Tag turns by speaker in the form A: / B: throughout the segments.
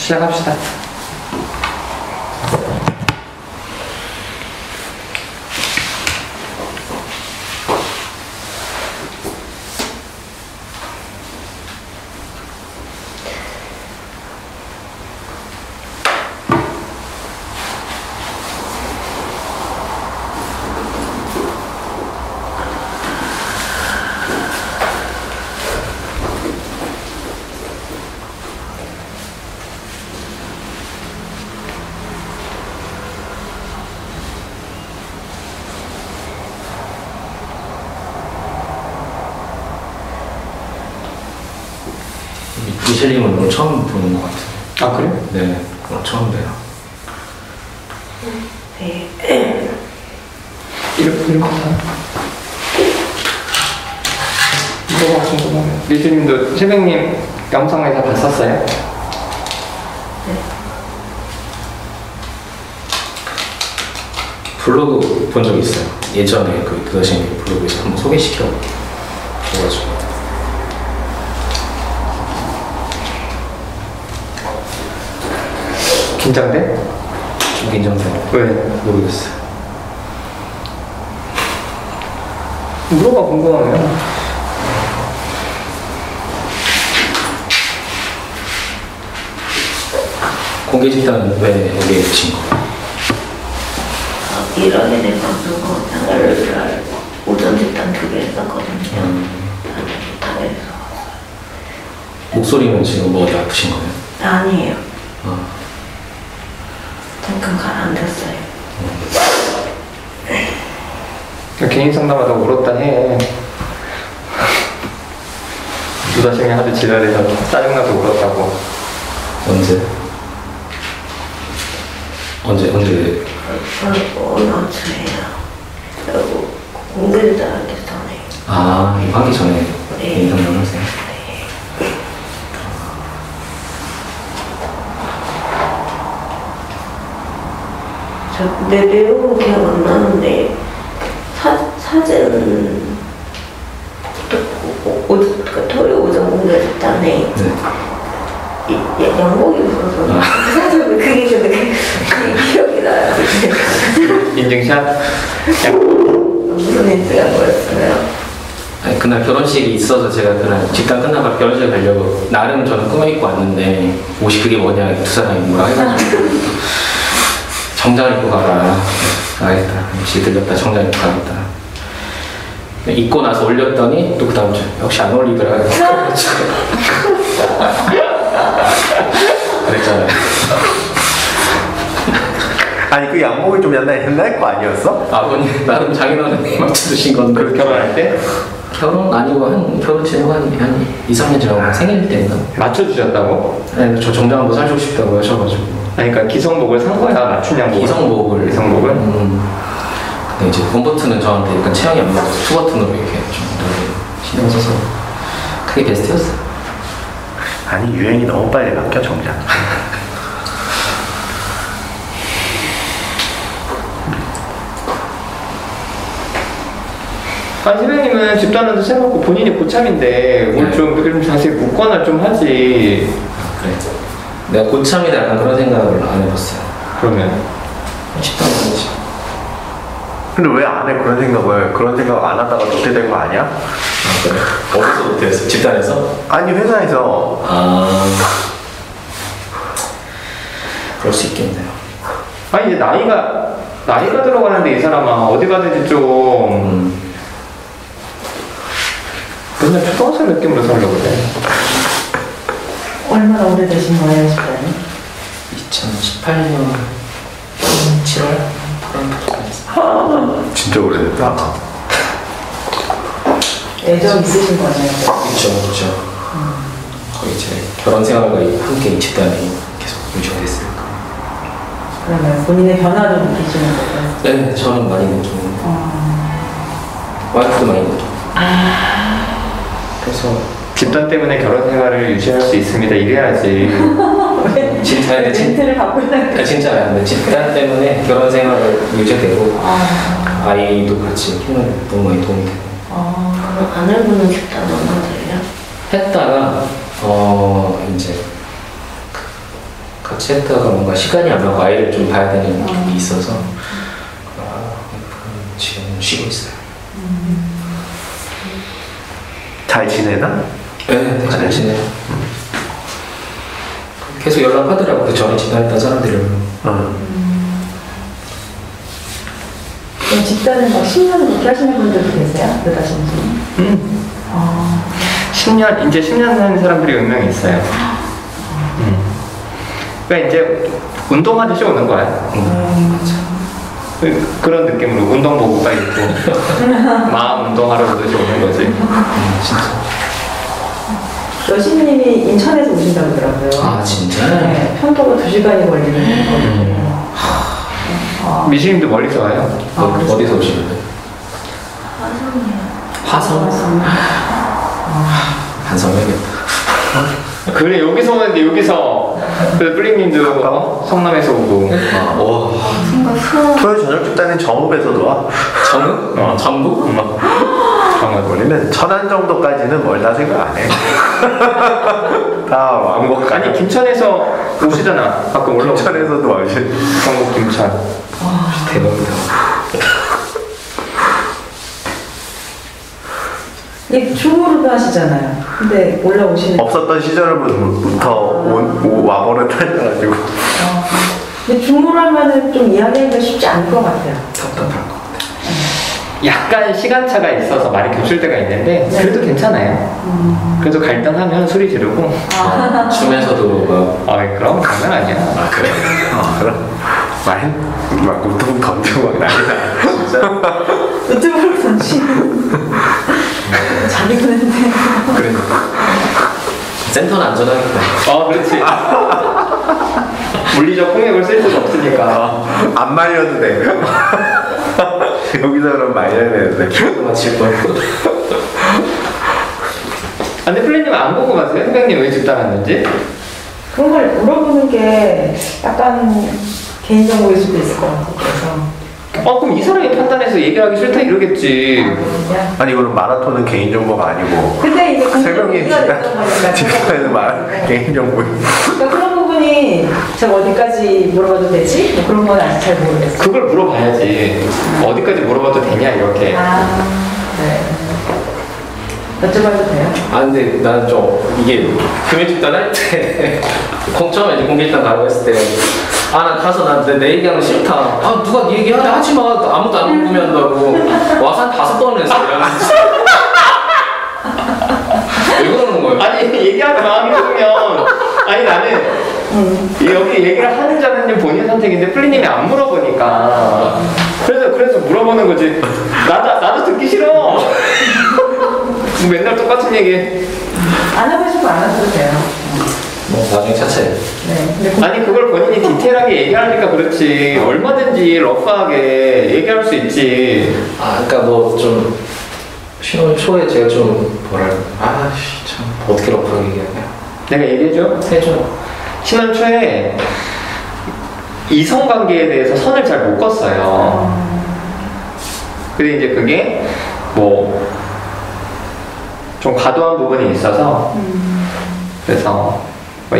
A: 시작합시다.
B: 미셸님은 오늘 처음 보는 것 같아요.
A: 아, 그래?
B: 네, 오늘 처음 봬요.
C: 네.
A: 이렇게 하나? 이거가 궁금하네요. 미주님도 실백님 영상을 다 봤었어요?
C: 네.
B: 블로그 본 적 있어요. 예전에 그 드더신 블로그에서 한번 소개시켜 줘가지고.
A: 긴장돼?
B: 좀 긴장돼요.
A: 왜?
B: 모르겠어요.
A: 물어봐, 궁금하네요.
B: 공개 집단은 왜 여기에 계신 거예요?
C: 일하게 돼가지고 생활을 오전 집단 2개 했었거든요. 못하겠어.
B: 목소리는 지금 뭐 어디 아프신 거예요?
C: 아니에요.
B: 아.
C: 잠깐 가라앉았어요.
A: 개인 상담하다가 울었다 해. 두다심이 하도 지랄해서 짜증나서 울었다고.
B: 언제? 언제?
C: 어느 아침에요. 그리고 공개를 하기 전에.
B: 아, 이거 하기 전에
C: 네.
B: 개인 상담을 하세요?
C: 네. 내 내용은 기억 안 나는데 사진 토요일 오전 공개했다네.
B: 네.
C: 양복이 입어서 사진 그게 기억이 나요.
A: 인증샷?
C: 무슨 힌트가 뭐였어요?
B: 아니, 그날 결혼식이 있어서 제가 그날 집단 끝나고 결혼식에 가려고 나름 저는 꾸며입고 왔는데 옷이 그게 뭐냐 두 사람이 뭐라 해가지고 정장 입고 가라. 알겠다. 역시 들렸다. 정장 입고 가겠다. 입고 나서 올렸더니 또 그 다음 주 역시 안 어울리더라. 그랬잖아요.
D: 아니 그 양복이 좀 옛날 거 아니었어?
B: 아버님 나름 장인어른이 맞춰주신 건데.
A: 결혼할 때?
B: 결혼 아니고 한 결혼 지나고 한 2, 3년 지나고 생일 때인가?
A: 맞춰주셨다고?
B: 네, 저 정장 한번 사주고 싶다고 하셔가지고.
A: 아니, 그러니까 기성복을 산 거야, 맞춤 양복.
B: 기성복을.
A: 기성복을?
B: 근데 이제 원 버튼은 저한테 약간 체형이 안 맞아서 투 버튼으로 이렇게 좀 신경 써서 그게 베스트였어요.
D: 아니 유행이 너무 빨리 바뀌어 정작.
A: 아니, 실백님은 집단원도 생각고 본인이 고참인데 오늘
B: 네.
A: 좀 자세히 묻거나 좀 하지.
B: 그래. 내가 고참이다 약간 그런 생각을 안 해봤어요.
A: 그러면
B: 쉽다 아니지.
D: 근데 왜 안 해 그런 생각을? 그런 생각 안 하다가 도태 된거 아니야?
B: 아 그래? 어디서 못했어? 집단에서?
D: 아니 회사에서.
B: 아 그럴 수 있겠네요.
A: 아니, 이제 나이가 들어가는데 이 사람아 어디 가든지 좀 맨날 초등학생 느낌으로 살려고 그래.
E: 얼마나 오래되신 거예요, 집단이?
B: 2018년 7월 8월부터
D: 진짜 오래됐다.
E: 애정 있으신 거네요.
B: 그렇죠. 거의 제 결혼 생활과 함께 이 집단이 계속 유지가 됐으니까.
E: 그러면 본인의 변화를 느끼시는 거예요?
B: 네, 저는 많이 느끼는. 와이프도 많이 느끼고. 그래서
A: 집단 때문에 결혼 생활을 유지할 수 있습니다. 이래야지.
B: 진짜 근데
E: 멘트를 갖고 있는
B: 진짜야. 근데 집단 때문에 결혼 생활을 유지되고 아이도 같이 키우는 데 너무 많이 도움이 되고.
C: 그럼 아내분은 집단 얼마 돼요?
B: 했다가 이제 같이 했다가 뭔가 시간이 안 나고 아이를 좀 봐야 되는 게 있어서 지금 쉬고 있어요.
D: 잘 지내나?
B: 네, 잘 지내요. 계속 연락하더라고. 그 전에 지나했던 사람들을.
E: 그럼 집단은 막 10년 그렇게 하시는 분들도 계세요? 여자신 분?
A: 10년, 이제 10년 하는 사람들이 은명히 있어요. 그러니까 이제 운동하듯이 오는 거야. 그런 느낌으로 운동복가 입고 마음 운동하러 오듯이 오는 거지.
B: 진짜.
E: 여신님이 인천에서 오신다고 하더라고요.
B: 아, 진짜?
E: 네, 편도가 2시간이 걸리는 거거든요.
A: 미신님도 멀리서 와요.
B: 어디서 오시는데? 화성? 반성 해야겠다.
A: 그래, 여기서 오는데 여기서 그 뿔링님도 성남에서 오고.
B: 와.
D: 토요일 저녁 집단은 정읍에서도 와.
B: 정읍? 전북?
A: 정읍.
D: 우리는 천안 정도까지는 멀다 생각 안 해. 다 왕복.
A: 아니, 김천에서 오시잖아. 가끔 올라오고.
D: 김천에서도 와시.
A: 전국 김천.
B: 대박이다.
E: 이 줌으로도 하시잖아요. 근데 올라오시는.
D: 없었던 시절부터 와버릇하셔가지고.
E: 근데 줌으로 하면은 좀 이야기하기가 쉽지 않을 것 같아요.
B: 답답할 것 같아.
A: 약간 시간차가 있어서 말이 겹칠 때가 있는데 그래도 괜찮아요. 그래도 갈등하면 소리 지르고.
B: 춤에서도 막.
A: 그럼 장난 아니야.
B: 아, 그래?
D: 그럼 막 우통 던지고 막 난리나. 진짜.
E: 유튜브로 던지는. 자기 보는데.
B: 그래. 센터는 안전하겠다.
A: 그렇지. 물리적 폭력을 쓸 수가 없으니까.
D: 안 말려도 돼. 여기서 그럼 말려야 되는데.
B: 맞힐 뻔.
A: 근데 플레이님 안 보고 가세요? 선생님 왜 집단하는지?
E: 그런 걸 물어보는 게 약간 개인정보일 수도 있을 것 같아요. 그래서.
A: 그럼 이 사람이 판단해서 얘기하기 싫다 이러겠지.
E: 그냥.
D: 아니 이거는 마라톤은 개인정보가 아니고
E: 근데 이게
D: 세 명이
E: 공개가 됐던 거니까.
D: 집단에는 개인정보.
E: 그러니까 그런 부분이 제가 어디까지 물어봐도 되지? 뭐 그런 건 아직 잘 모르겠어요.
A: 그걸 물어봐야지. 어디까지 물어봐도 되냐 이렇게.
E: 네. 여쭤봐도 돼요?
B: 근데 나는 좀 이게 금요 집단 할 때 처음에 이제 공개 집단 가라고 했을 때 난 가서 내 얘기하는 거 싫다. 누가 네 얘기하래 하지 마. 아무도 안 궁금해한다고. 와서 한 5번 했어요. 왜 그러는 거예요?
A: 아니 얘기하는 마음이 들면 나는 여기 얘기를 하는 자는 본인 선택인데 플리님이 안 물어보니까 그래서 물어보는 거지. 나도 듣기 싫어. 맨날 똑같은 얘기.
E: 안 하고 싶으면 안 하셔도 돼요.
B: 나중에 차차해.
E: 네. 근데
A: 아니 그걸 본인이 디테일하게 얘기하니까 그렇지. 얼마든지 러프하게 얘기할 수 있지.
B: 그러니까 뭐 좀 신혼 초에 제가 좀 뭐랄까 참 어떻게 러프하게 얘기하냐.
A: 내가 얘기해줘.
B: 해줘.
A: 신혼 초에 이성관계에 대해서 선을 잘 못 껐어요. 근데 이제 그게 뭐 좀 과도한 부분이 있어서 그래서 뭐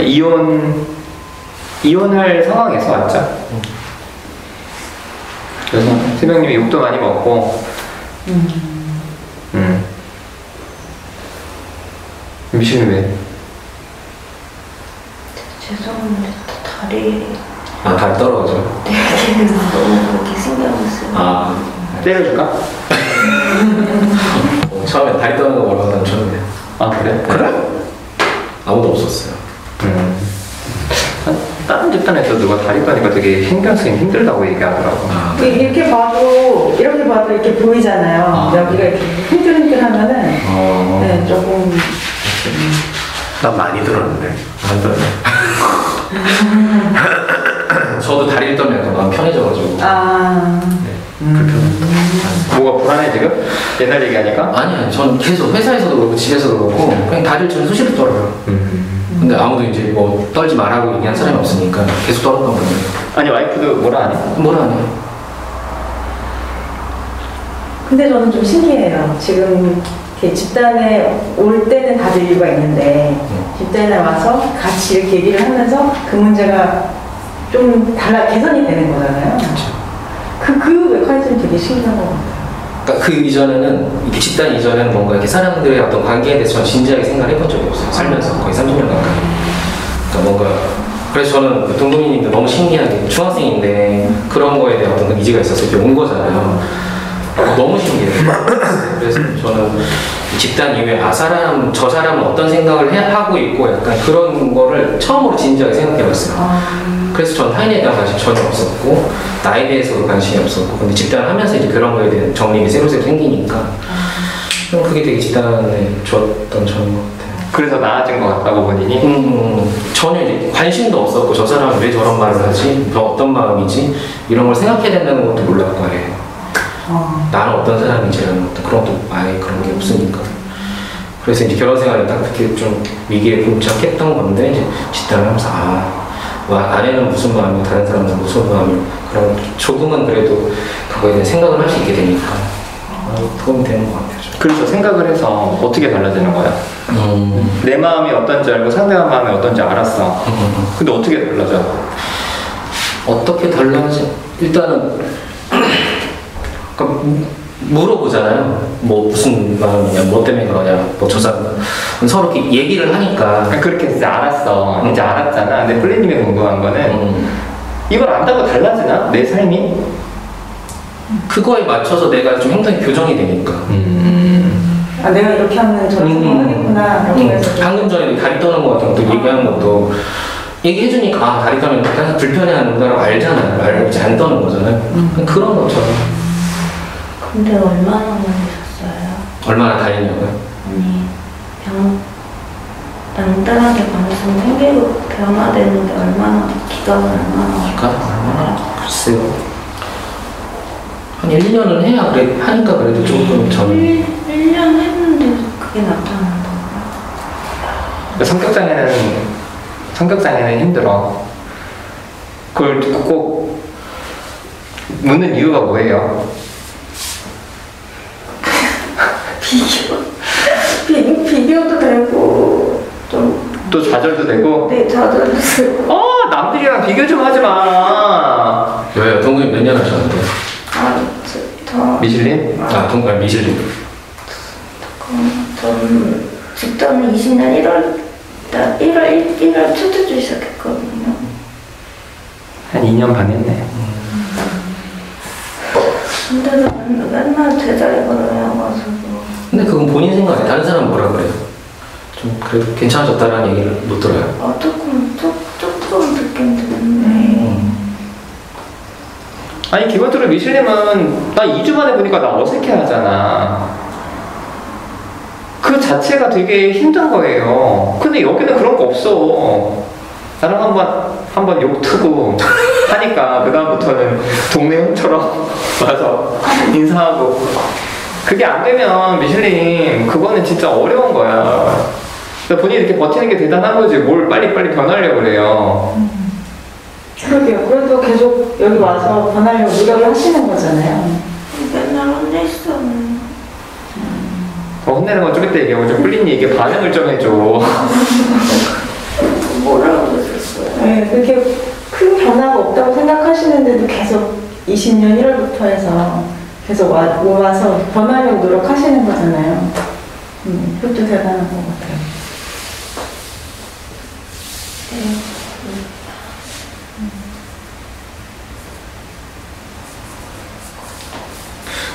A: 이혼할 상황에서 왔죠. 그래서 태명님이 욕도 많이 먹고 미신이 왜?
C: 죄송한데 다리
B: 다리 떨어져.
C: 되게 너무 그렇게 신경을 쓰고
A: 때려줄까?
B: 처음에 다리 떠는 거 뭐라고 난 처음에.
A: 그래?
B: 아무도 없었어요.
A: 다른 집단에서 누가 다리 떠니까 되게 신경 쓰기 힘들다고 얘기하더라고.
E: 이렇게 봐도 이렇게 보이잖아요. 여기가 이렇게 흔들흔들 하면은 네, 조금
D: 난 많이 들었는데.
B: 안 떠요. 저도 다리를 떨면 약간 마음 편해져가지고.
A: 뭐가 불안해 지금? 옛날 얘기하니까?
B: 아니, 전 계속 회사에서도 그렇고 집에서도 그렇고 그냥 다리를 저는 수시로 떨어요. 근데 아무도 이제 뭐 떨지 말라고 얘기한 사람이 없으니까 계속 떨었던 거예요.
A: 아니 와이프도 뭐라 안 해?
B: 뭐라 하냐?
E: 근데 저는 좀 신기해요. 지금 이렇게 집단에 올 때는 다들 이유가 있는데 집단에 와서 같이 이렇게 얘기를 하면서 그 문제가 좀 개선이 되는 거잖아요. 그 메커니즘이 되게 신기한 것 같아요.
B: 그러니까 그 이전에는 이렇게 집단 이전에는 뭔가 이렇게 사람들의 어떤 관계에 대해서 저는 진지하게 생각을 해본 적이 없어요. 살면서 거의 30년 가까이. 그러니까 뭔가 그래서 저는 동동이님도 너무 신기하게 중학생인데 그런 거에 대한 어떤 의지가 있어서 이렇게 온 거잖아요. 너무 신기해요. 그래서 저는 집단 이후에 저 사람은 어떤 생각을 하고 있고 약간 그런 거를 처음으로 진지하게 생각해봤어요. 그래서 전 타인에 대한 관심이 전혀 없었고 나에 대해서도 관심이 없었고 근데 집단을 하면서 이제 그런 거에 대한 정립이 새로새로 생기니까 그게 되게 집단에 좋았던 점인 것 같아요.
A: 그래서 나아진 것 같다고 본인이?
B: 전혀 이제 관심도 없었고 저 사람은 왜 저런 말을 하지? 어떤 마음이지? 이런 걸 생각해야 된다는 것도 몰랐고 아예 나는 어떤 사람인지라는 것도 그런 것도 아예 그런 게 없으니까 그래서 이제 결혼 생활에 딱 그렇게 좀 위기에 봉착했던 건데 이제 집단을 하면서 아내는 무슨 마음이고 다른 사람은 무슨 마음이고 그런 조금은 그래도 그거에 대한 생각을 할 수 있게 되니까 도움이 되는 것 같아요.
A: 그래서 생각을 해서 어떻게 달라지는 거야? 내 마음이 어떤지 알고 상대방 마음이 어떤지 알았어. 근데 어떻게 달라져?
B: 어떻게 달라지? 일단은 그러니까 물어보잖아요. 뭐 무슨 마음이냐, 뭐 때문에 그러냐, 뭐 저 사람 서로 이렇게 얘기를 하니까
A: 그렇게 이제 알았어. 이제 알았잖아. 근데 플리님이 궁금한 거는 이걸 안다고 달라지나? 내 삶이?
B: 그거에 맞춰서 내가 좀 행동이 교정이 되니까.
E: 내가 이렇게 하면 저렇게 하겠구나.
B: 방금 전에 다리 떠는 거 같은 것도 얘기하는 것도 얘기해주니까 다리 떠면 약간 불편해하는구나라고 알잖아요. 알고 이제 안 떠는 거잖아요. 그런 것처럼.
C: 근데 얼마나 걸리셨어요?
B: 얼마나 다니냐고요?
C: 아니 남들한테 관심 생기고 변화되는데 기간은 얼마나
B: 글쎄요. 한 1, 2년은 해야 하니까 그래도 조금 저는
C: 1년 했는데 그게 나타난다고요?
A: 성격장애는 힘들어. 그걸 듣고 꼭 묻는 이유가 뭐예요?
C: 비교도 되고
A: 또 좌절도 되고?
C: 네, 좌절도 되고
A: 남들이랑 비교 좀 하지 마.
B: 왜요? 동근이 몇 년 하셨는데?
A: 미슐린?
B: 동근 미슐린.
C: 저는 직장을 20년 1월 첫째 주 시작했거든요.
A: 한 2년 반 했네.
C: 근데도 맨날 제자리 걸어가지고.
B: 근데 그건 본인 생각에 다른 사람은 뭐라 그래요? 좀 그래도 괜찮아졌다라는 얘기를 못 들어요?
C: 조금 듣긴 듣는데.
A: 아니 기본적으로 미슐님은 나 2주 만에 보니까 나 어색해 하잖아. 그 자체가 되게 힘든 거예요. 근데 여기는 그런 거 없어. 나랑 한번 욕 트고 하니까 그다음부터는 동네 형처럼 와서 인사하고. 그게 안 되면 미슐린 그거는 진짜 어려운 거야. 본인이 이렇게 버티는 게 대단한 거지 뭘 빨리빨리 변하려고 그래요.
E: 그러게요. 그래도 계속 여기 와서 변하려고 노력을 하시는 거잖아요.
C: 맨날 혼자 있어.
A: 혼내는 건 좀 이따 얘기하고 좀 플리님 이게 반응을 좀 해줘.
C: 뭐라고 그랬어요?
E: 네, 그렇게 큰 변화가 없다고 생각하시는데도 계속 20년 1월부터 해서 계속 와서 변하려고 노력하시는 거잖아요. 그것도 대단한 것 같아요.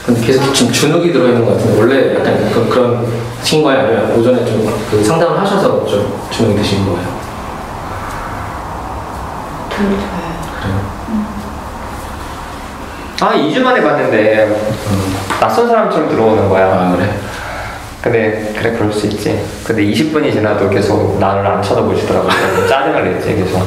B: 근데 계속 지금 주눅이 들어있는 것 같은데 원래 약간 그런 친구예요? 아니면 오전에 좀 그 상담을 하셔서 좀 주눅이 드신 거예요?
A: 아 2주 만에 봤는데 낯선 사람처럼 들어오는 거야.
B: 그래?
A: 근데 그래 그럴 수 있지. 근데 20분이 지나도 계속 나를 안 쳐다보시더라고. 짜증을 냈지 계속.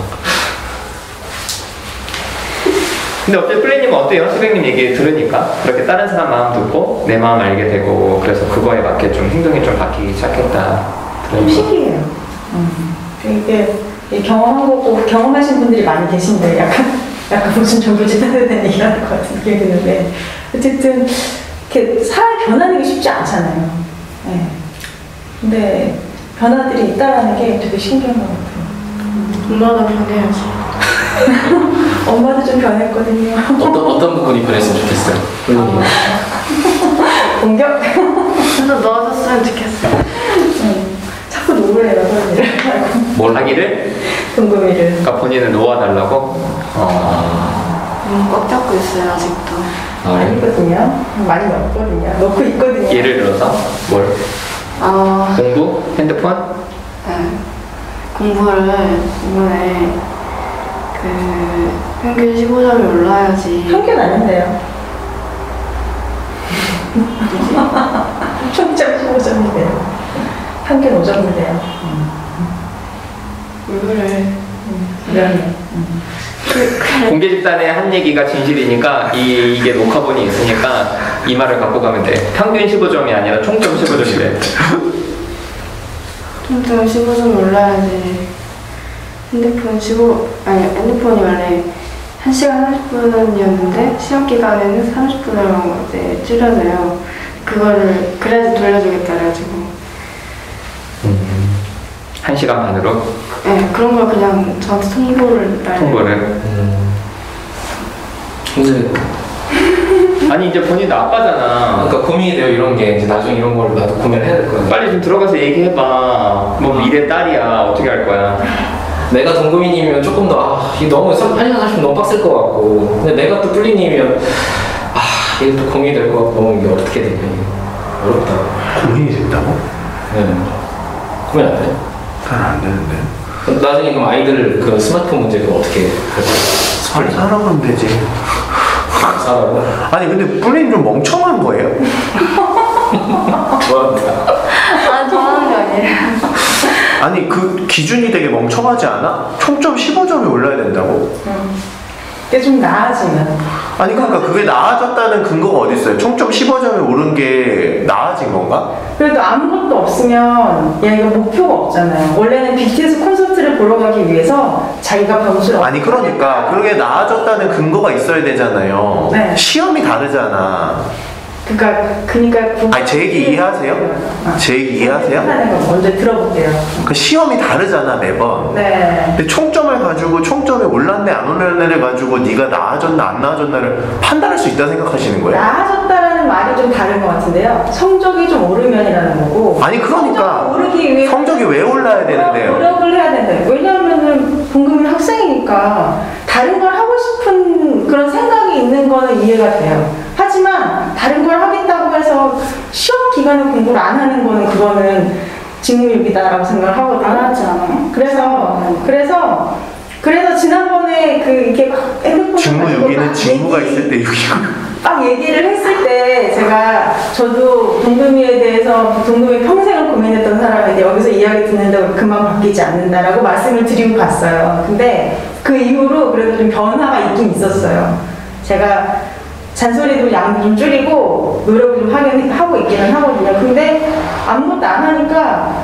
A: 근데 어째 플리님은 어때요? 수백님 얘기 들으니까 그렇게 다른 사람 마음 듣고 내 마음 알게 되고 그래서 그거에 맞게 좀 행동이 좀 바뀌기 시작했다.
E: 좀 신기해요. 이게 경험한 거고 경험하신 분들이 많이 계신데 약간 무슨 정보짓하는 데 얘기하는 것 같은 느낌이 드는데 어쨌든 이렇게 변하는 게 쉽지 않잖아요. 네. 근데 변화들이 있다라는 게 되게 신기한 것 같아요.
C: 엄마가 변해야지.
E: 엄마도 좀 변했거든요.
B: 어떤 부분이 변했으면 좋겠어요?
E: 공격?
C: 저도 넣어줬으면 좋겠어.
E: 자꾸 노래해요, 선생님.
A: 뭘 하기를?
E: 궁금해를.
A: 그러니까 본인은 놓아달라고?
C: 꽉 잡고 있어요, 아직도.
E: 아니거든요. 많이 넣거든요. 넣고 있거든요.
A: 예를 들어서 뭘? 공부? 핸드폰?
C: 네. 공부를 이번에 평균 15점이 올라야지.
E: 평균 아닌데요. 평점 15점인데요. 평균 5점인데요.
C: 왜 그래?
E: 그러네.
A: 공개 집단의 한 얘기가 진실이니까 이게 녹화본이 있으니까 이 말을 갖고 가면 돼. 평균 15점이 아니라 총점 15점이래.
C: 총점 15점 올라야지. 핸드폰이 원래 1시간 30분이었는데 시험 기간에는 30분을 이제 줄여줘요. 그거를 그래야지 돌려주겠다 그래가지고.
A: 1시간 반으로?
C: 네, 그런 걸 그냥 저한테 통보를 빨리.
A: 통보를?
B: 근데
A: 아니 이제 본인도 아빠잖아.
B: 그러니까 고민이 돼요. 이런 게 이제 나중에 이런 걸 나도 고민을 해야 될 거야.
A: 빨리 좀 들어가서 얘기해봐. 뭐 미래 딸이야. 어떻게 할 거야?
B: 내가 동금이님이면 조금 더 이게 너무 1시간 40분 너무 빡셀 것 같고, 근데 내가 또 뿔리님이면 이게 또 고민이 될 것 같고, 이게 어떻게 되냐. 어렵다.
D: 고민이 된다고?
B: 네. 고민 안 돼?
D: 잘 안 되는데.
B: 나중에 그럼 아이들 그 스마트폰 문제 그럼 어떻게 할 거야?
D: 빨리 살아가면 되지.
B: 살아고?
D: 아니 근데 뿔린 좀 멍청한 거예요?
B: 좋아한다.
C: 좋아하는 게 아니에요.
D: 아니 그 기준이 되게 멍청하지 않아? 총점 15점이 올라야 된다고?
E: 그게 좀 나아지면.
D: 아니 그러니까 그게 나아졌다는 근거가 어디 있어요? 총점 15점이 오른 게 나아진 건가?
E: 그래도 아무것도 없으면 얘가 목표가 없잖아요. 원래는 BTS 콘서트를 보러 가기 위해서 자기가 점수를
D: 아니 그러니까 그게 나아졌다는 근거가 있어야 되잖아요.
E: 네.
D: 시험이 다르잖아.
E: 그러니까
D: 아니 제 얘기 이해하세요? 제 얘기 이해하세요?
E: 하는 거 먼저 들어볼게요.
D: 그 시험이 다르잖아 매번.
E: 네.
D: 근데 총점을 가지고 총점이 올랐네 안 올랐네를 가지고 네가 나아졌나 안 나아졌나를 판단할 수 있다 생각하시는 거예요?
E: 나아졌다라는 말이 좀 다른 것 같은데요. 성적이 좀 오르면이라는 거고.
D: 아니 그러니까
E: 성적이 오르기 위해
D: 성적이 왜 올라야 되는데요?
E: 노력을 해야 된다. 왜냐하면은 동금이 학생이니까 다른 걸 하고 싶은 그런 생각이 있는 거는 이해가 돼요. 하지만 다른 걸 하겠다고 해서 시험 기간에 공부를 안 하는 거는 그거는 직무유기다라고 생각을 하거든요.
C: 안 하지 않아요?
E: 그래서 지난번에 이렇게 막 핸드폰
D: 직무유기는 직무가 있을 때 유기고.
E: 막 얘기를 했을 때 저도 동금이에 대해서 동금이 평생을 고민했던 사람인데 여기서 이야기 듣는다고 그만 바뀌지 않는다라고 말씀을 드리고 갔어요. 근데 그 이후로 그래도 좀 변화가 있긴 있었어요. 제가 잔소리도 양도 좀 줄이고 노력을 좀 하고 있기는 하거든요. 근데 아무것도 안 하니까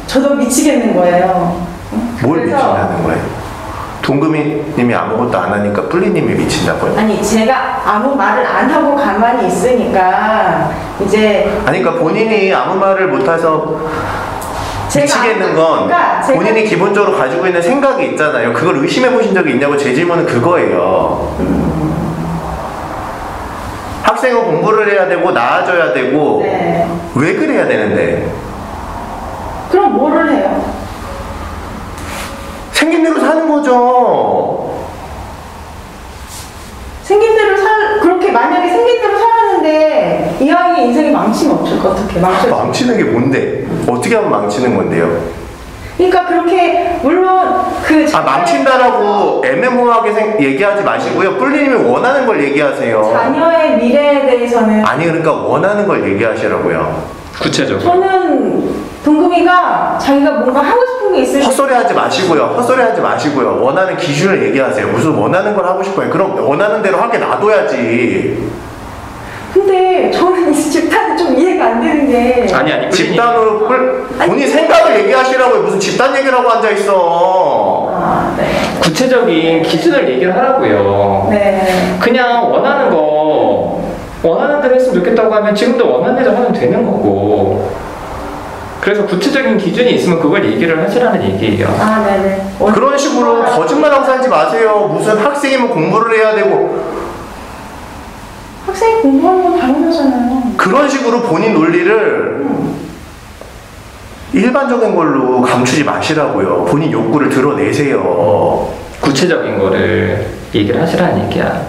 E: 저도 미치겠는 거예요.
D: 뭘
E: 그래서
D: 미친다는 거예요? 동금이님이 아무것도 안 하니까 뿔리님이 미친다고요?
E: 아니 제가 아무 말을 안 하고 가만히 있으니까 이제
D: 아니 그러니까 본인이 아무 말을 못해서 미치겠는 건 본인이 기본적으로 가지고 있는 생각이 있잖아요. 그걸 의심해 보신 적이 있냐고 제 질문은 그거예요. 학생은 공부를 해야 되고 나아져야 되고
E: 네.
D: 왜 그래야 되는데?
E: 그럼 뭐를 해요?
D: 생긴 대로 사는 거죠.
E: 생긴 대로 그렇게 만약에 생긴 대로 살았는데 이 아이의 인생이 망치면 어떻게
D: 망치는 게 뭔데? 어떻게 하면 망치는 건데요?
E: 그러니까 그렇게 물론
D: 망친다라고 애매모호하게 얘기하지 마시고요. 뿔리님이 원하는 걸 얘기하세요.
E: 자녀의 미래에 대해서는
D: 아니 그러니까 원하는 걸 얘기하시라고요.
A: 구체적으로.
E: 저는 동금이가 자기가 뭔가 하고 싶은 게 있을 때
D: 헛소리하지 마시고요. 원하는 기준을 얘기하세요. 무슨 원하는 걸 하고 싶어요. 그럼 원하는 대로 하게 놔둬야지.
E: 근데 저는 이 집단이 좀 이해가 안 되는 게
A: 아니
D: 집단으로 본인 생각을 얘기하시라고요. 무슨 집단 얘기를 하고 앉아있어.
E: 네.
A: 구체적인 기준을 얘기를 하라고요.
E: 네.
A: 그냥 원하는 대로 대로 했으면 좋겠다고 하면 지금도 원하는 대로 하면 되는 거고. 그래서 구체적인 기준이 있으면 그걸 얘기를 하시라는 얘기예요.
E: 아, 네네.
D: 그런 식으로 거짓말하고 살지 마세요. 무슨 학생이면 공부를 해야 되고
E: 학생이 공부하는 건 당연하잖아요.
D: 그런 식으로 본인 논리를 일반적인 걸로 감추지 마시라고요. 본인 욕구를 드러내세요.
A: 구체적인 거를 얘기를 하시라는 얘기야.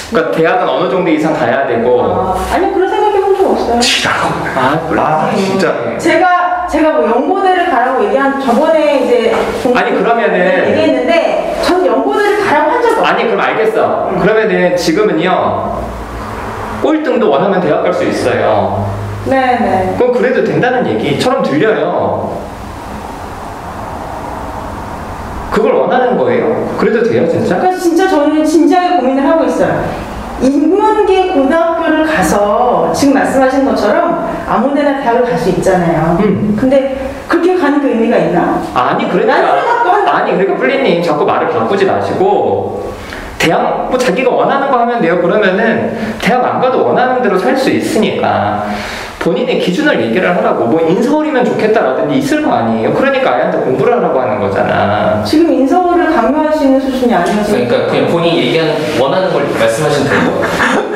A: 그러니까 대학은 어느 정도 이상 가야 되고.
E: 아니요, 그런 생각해 본 적 없어요.
D: 진짜.
E: 제가 뭐 연고대를 가라고 얘기한 저번에 이제
A: 아니 그러면은
E: 얘기했는데 저는 연고대를 가라고 한 적이 없어요.
A: 아니 그럼 알겠어. 그러면은 지금은요 꼴등도 원하면 대학 갈 수 있어요.
E: 네네.
A: 그럼 그래도 된다는 얘기처럼 들려요. 그걸 원하는 거예요. 그래도 돼요 진짜?
E: 그래서 진짜 저는 진지하게 고민을 하고 있어요. 인문계 고등학교를 가서 지금 말씀하신 것처럼 아무데나 대학을 갈 수 있잖아요. 근데 그렇게 가는 그 의미가 있나?
A: 아니 그러니까 플리님 자꾸 말을 바꾸지 마시고 대학 뭐 자기가 원하는 거 하면 돼요. 그러면은 대학 안 가도 원하는 대로 살 수 있으니까 본인의 기준을 얘기를 하라고. 뭐 인서울이면 좋겠다라든지 있을 거 아니에요. 그러니까 아이한테 공부를 하라고 하는 거잖아.
E: 지금 인서울을 강요하시는 수준이 아니어서
B: 그러니까 그냥 본인이 얘기하는 원하는 걸 말씀하시면 돼요.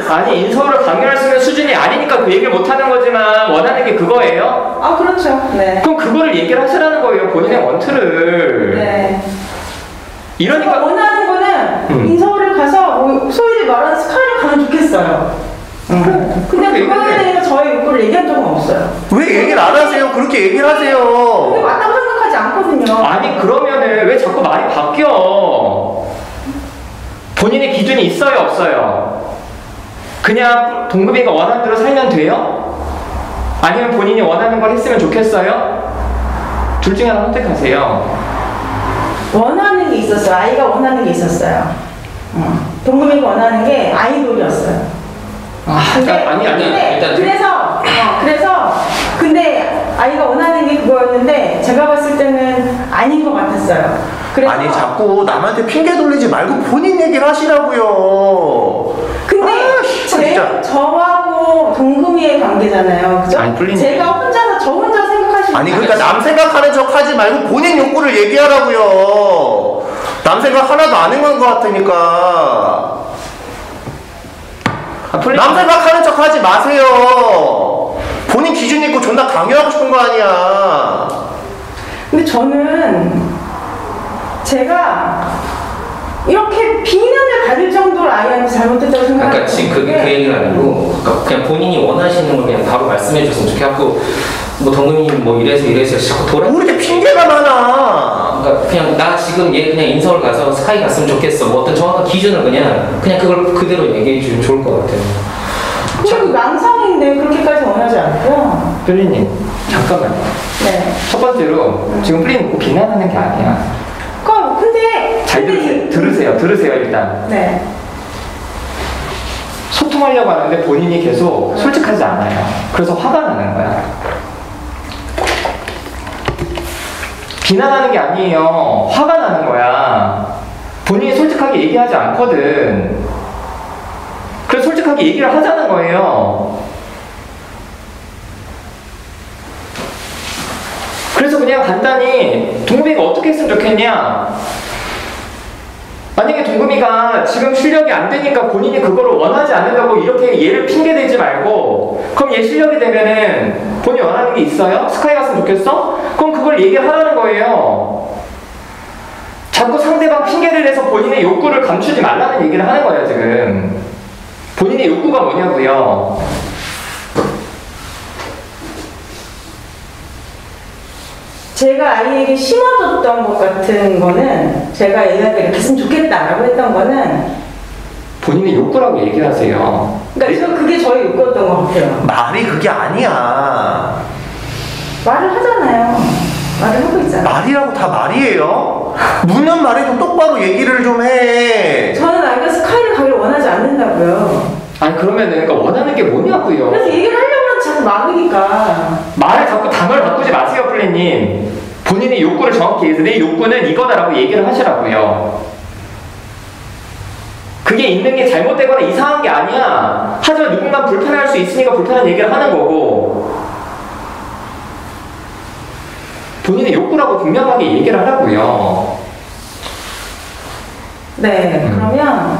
A: 아니 인서울을 강요할 수 있는 수준이 아니니까 그 얘기를 못 하는 거지만 원하는 게 그거예요?
E: 아 그렇죠. 네.
A: 그럼 그거를 얘기를 하시라는 거예요. 본인의 원투를.
E: 네.
A: 이러니까
E: 원하는 거는 인서울을 가서 뭐 소위를 말하는 스카이를 가면 좋겠어요. 근데 그거에 대해서 저의 욕구를 얘기한 적은 없어요.
D: 왜 얘기를 안 하세요? 그렇게 얘기를
E: 그게
D: 하세요.
E: 맞다고 생각하지 않거든요.
A: 아니 그러면은 왜 자꾸 말이 바뀌어? 본인의 기준이 있어요 없어요? 그냥 동급이가 원하는 대로 살면 돼요? 아니면 본인이 원하는 걸 했으면 좋겠어요? 둘 중에 하나 선택하세요.
E: 원하는 게 있었어요. 아이가 원하는 게 있었어요. 동급이가 원하는 게 아이돌이었어요. 근데
B: 일단
E: 그래서 근데 아이가 원하는 게 그거였는데 제가 봤을 때는 아닌 것 같았어요. 그래서
D: 아니 자꾸 남한테 핑계 돌리지 말고 본인 얘기를 하시라고요.
E: 근데
D: 진짜.
E: 저하고 동금이의 관계잖아요. 그죠?
A: 아니, 풀리네.
E: 제가 혼자서 저 혼자 생각하시는
D: 아니 그러니까 남 생각하는 척 하지 말고 본인 욕구를 얘기하라고요. 남 생각 하나도 안 해본 것 같으니까. 남 생각하는 척 하지 마세요. 본인 기준 있고 존나 강요하고 싶은 거 아니야.
E: 근데 저는 제가 이렇게 비난을 받을 정도로 아이한테 잘못했다고 생각해요.
B: 그러니까 지금 그 얘기는 아니고 그러니까 그냥 본인이 원하시는 걸 그냥 바로 말씀해 줬으면 좋겠고 뭐 동근님 뭐 이래서 자꾸 돌아.
D: 왜 이렇게 핑계가 많아.
B: 그러니까 그냥 나 지금 얘 그냥 인서울 가서 스카이 갔으면 좋겠어. 뭐 어떤 정확한 기준을 그냥 그걸 그대로 얘기해 주면 좋을 것 같아요.
E: 근데 그 망상인데 그렇게까지 원하지 않고요.
A: 플리님 잠깐만요.
E: 네.
A: 첫 번째로 지금 플리님 꼭 비난하는 게 아니야.
E: 근데
A: 잘 들으세요 일단.
E: 네.
A: 소통하려고 하는데 본인이 계속 솔직하지 않아요. 그래서 화가 나는 거야. 비난하는 게 아니에요. 화가 나는 거야. 본인이 솔직하게 얘기하지 않거든. 그래서 솔직하게 얘기를 하자는 거예요. 그래서 그냥 간단히 동금이가 어떻게 했으면 좋겠냐? 만약에 동금이가 지금 실력이 안 되니까 본인이 그거를 원하지 않는다고 이렇게 얘를 핑계대지 말고, 그럼 얘 실력이 되면은 본인이 원하는 게 있어요? 스카이 갔으면 좋겠어? 그럼 그걸 얘기를 하라는 거예요. 자꾸 상대방 핑계를 내서 본인의 욕구를 감추지 말라는 얘기를 하는 거예요 지금. 본인의 욕구가 뭐냐고요.
E: 제가 아이에게 심어줬던 것 같은 거는 제가 애한테 이렇게 했으면 좋겠다라고 했던 거는
A: 본인의 욕구라고 얘기를 하세요.
E: 그러니까 그게 저의 욕구였던 것 같아요.
D: 말이 그게 아니야.
E: 말을 하잖아요. 말을 하고 있잖아요.
D: 말이라고 다 말이에요? 묻는 말에도 똑바로 얘기를 좀 해.
E: 저는 아이가 스카이를 가기를 원하지 않는다고요.
A: 아니 그러면은 그러니까 원하는 게 뭐냐고요.
E: 그래서 얘기를 하려고 하면 자꾸 막으니까.
A: 말을 자꾸 단어를 바꾸지 마세요 플리님. 본인의 욕구를 정확히 해서 내 욕구는 이거다라고 얘기를 하시라고요. 그게 있는 게 잘못되거나 이상한 게 아니야. 하지만 누군가 불편할 수 있으니까 불편한 얘기를 하는 거고 본인의 욕구라고 분명하게 얘기를 하라고요.
E: 네, 그러면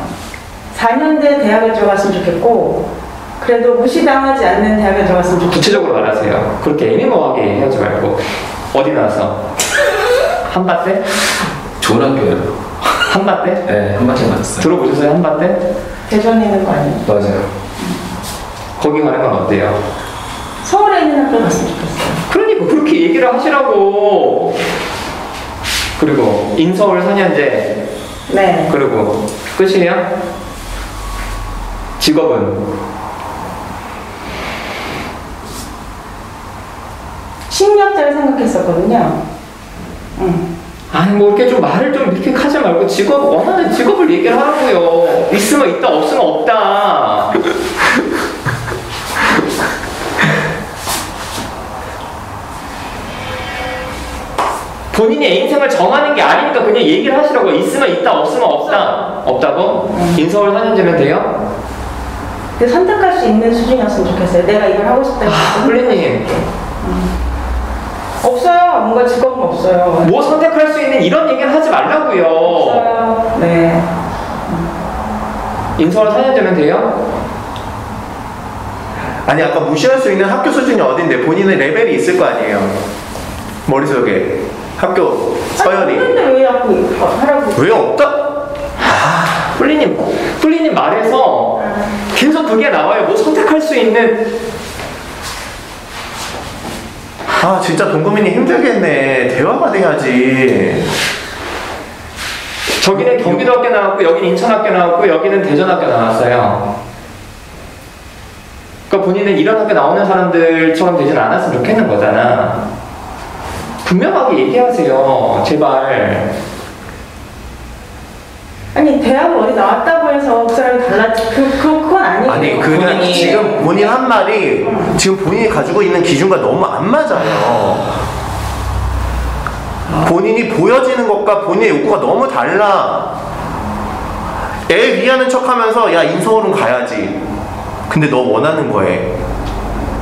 E: 4년제 대학을 들어갔으면 좋겠고 그래도 무시당하지 않는 대학을 들어갔으면 좋겠고
A: 구체적으로 말하세요. 그렇게 애매모호하게 얘기하지 말고. 어디 나와서? 한밭대?
B: 좋은 학교예요.
A: 한밭대?
B: 네, 한밭대 맞았어요.
A: 들어보셨어요? 한밭대?
E: 대전에 있는 거 아니에요?
B: 맞아요.
A: 거기 가는 건 어때요?
E: 서울에 있는 학교 갔으면 좋겠어요.
A: 그러니까 그렇게 얘기를 하시라고. 그리고 인서울 4년제.
E: 네.
A: 그리고 끝이에요? 직업은?
E: 심리학자를 생각했었거든요.
A: 아니 뭐 이렇게 좀 말을 좀 이렇게 하지 말고 직업 원하는 직업을 얘기를 하라고요. 있으면 있다 없으면 없다. 본인이 인생을 정하는 게 아니니까 그냥 얘기를 하시라고. 있으면 있다 없으면 없다. 없다고? 인서울 4년제면 돼요?
E: 근데 선택할 수 있는 수준이었으면 좋겠어요. 내가 이걸 하고 싶다.
A: 훌리님
E: 없어요. 뭔가 직업은 없어요.
A: 뭐 선택할 수 있는 이런 얘기를 하지 말라고요.
E: 없어요. 네.
A: 인서울 4년제면 돼요?
D: 아니 아까 무시할 수 있는 학교 수준이 어딘데 본인의 레벨이 있을 거 아니에요. 머릿속에 학교 서열이.
E: 근데 왜 자꾸 하라고?
D: 왜 없다?
A: 훌리님 말에서 계속 그게 나와요. 뭐 선택할 수 있는.
D: 아 진짜 동구민이 힘들겠네. 대화가 돼야지.
A: 저기는 경기도학교 나왔고 여기는 인천학교 나왔고 여기는 대전학교 나왔어요. 그러니까 본인은 이런 학교 나오는 사람들처럼 되진 않았으면 좋겠는 거잖아. 분명하게 얘기하세요. 제발.
E: 아니 대학을 어디 나왔다고 해서 그 사람이 달라지 그건 아니에요.
D: 아니 그냥 지금 본인 한 말이 지금 본인이 가지고 있는 기준과 너무 안 맞아요. 본인이 보여지는 것과 본인의 욕구가 너무 달라. 애 위하는 척하면서 야 인서울은 가야지. 근데 너 원하는 거에.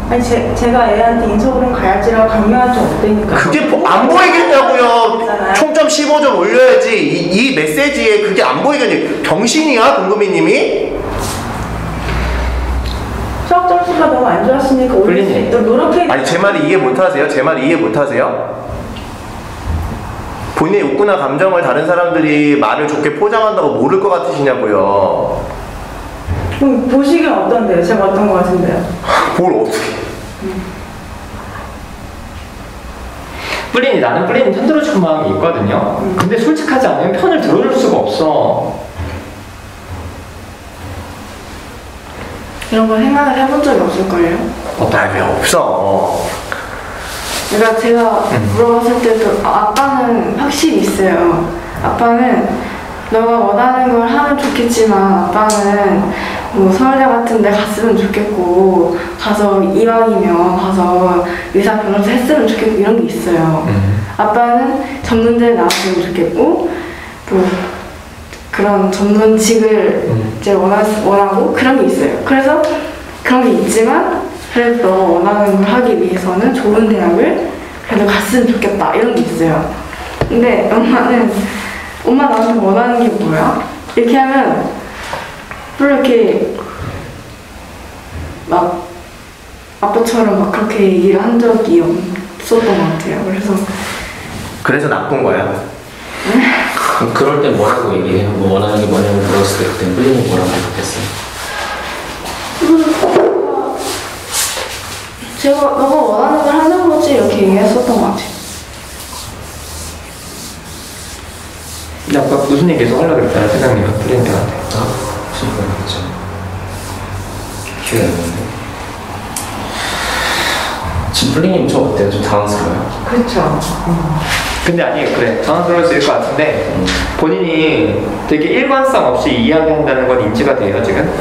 E: 아니 제가 애한테 인서울은 가야지라고 강요한 적 없다니까.
D: 그게 안 보이겠냐고요. 총점 15점 올려야지. 이 메시지에 그게 안 보이겠니? 병신이야 동구미님이?
E: 수학 점수가 너무 안 좋았으니까 올릴 수 있도록 노력해.
D: 아니 제 말을 이해 못하세요? 제 말을 이해 못하세요? 본인의 욕구나 감정을 다른 사람들이 말을 좋게 포장한다고 모를 것 같으시냐고요.
E: 그럼 보시기엔 어떤데요? 제가 어떤 것 같은데요?
D: 뭘 어떻게?
A: 나는 뿔리님 편 들어주고 마음이 있거든요. 근데 솔직하지 않으면 편을 들어줄 수가 없어.
C: 이런 걸 생각을 해본 적이 없을걸요?
D: 왜 없어?
C: 그러니까 제가 물어봤을 때도 아빠는 확실히 있어요. 아빠는 너가 원하는 걸 하면 좋겠지만 아빠는 뭐 서울대 같은 데 갔으면 좋겠고 가서 이왕이면 가서 의사 변호사 했으면 좋겠고 이런 게 있어요. 아빠는 전문대를 나왔으면 좋겠고 또 그런 전문직을 이제 원하고 그런 게 있어요. 그래서 그런 게 있지만 그래도 너가 원하는 걸 하기 위해서는 좋은 대학을 그래도 갔으면 좋겠다 이런 게 있어요. 근데 엄마 나한테 원하는 게 뭐야? 이렇게 하면 별로 이렇게 막 아빠처럼 막 그렇게 얘기를 한 적이 없었던 것 같아요.
D: 그래서 나쁜 거야.
B: 그럴 때 뭐라고 얘기해요? 뭐 원하는 게 뭐냐고 물었을 때 그때 뿔리님 뭐라고 답했어요?
C: 제가 너가 원하는 걸 하는 거지 이렇게 얘기했었던 것 같아요.
A: 근데 아까 무슨 얘기 계속 하려고 그랬잖아, 회장님은 뿔리님한테.
B: 무슨 말이죠? 기억이 안 나는데. 지금 뿔리님 좀 어때요? 좀 당황스러워요?
E: 그렇죠.
A: 근데 아니 그래 당황스러울 수 있을 것 같은데 본인이 되게 일관성 없이 이야기한다는 건 인지가 돼요 지금?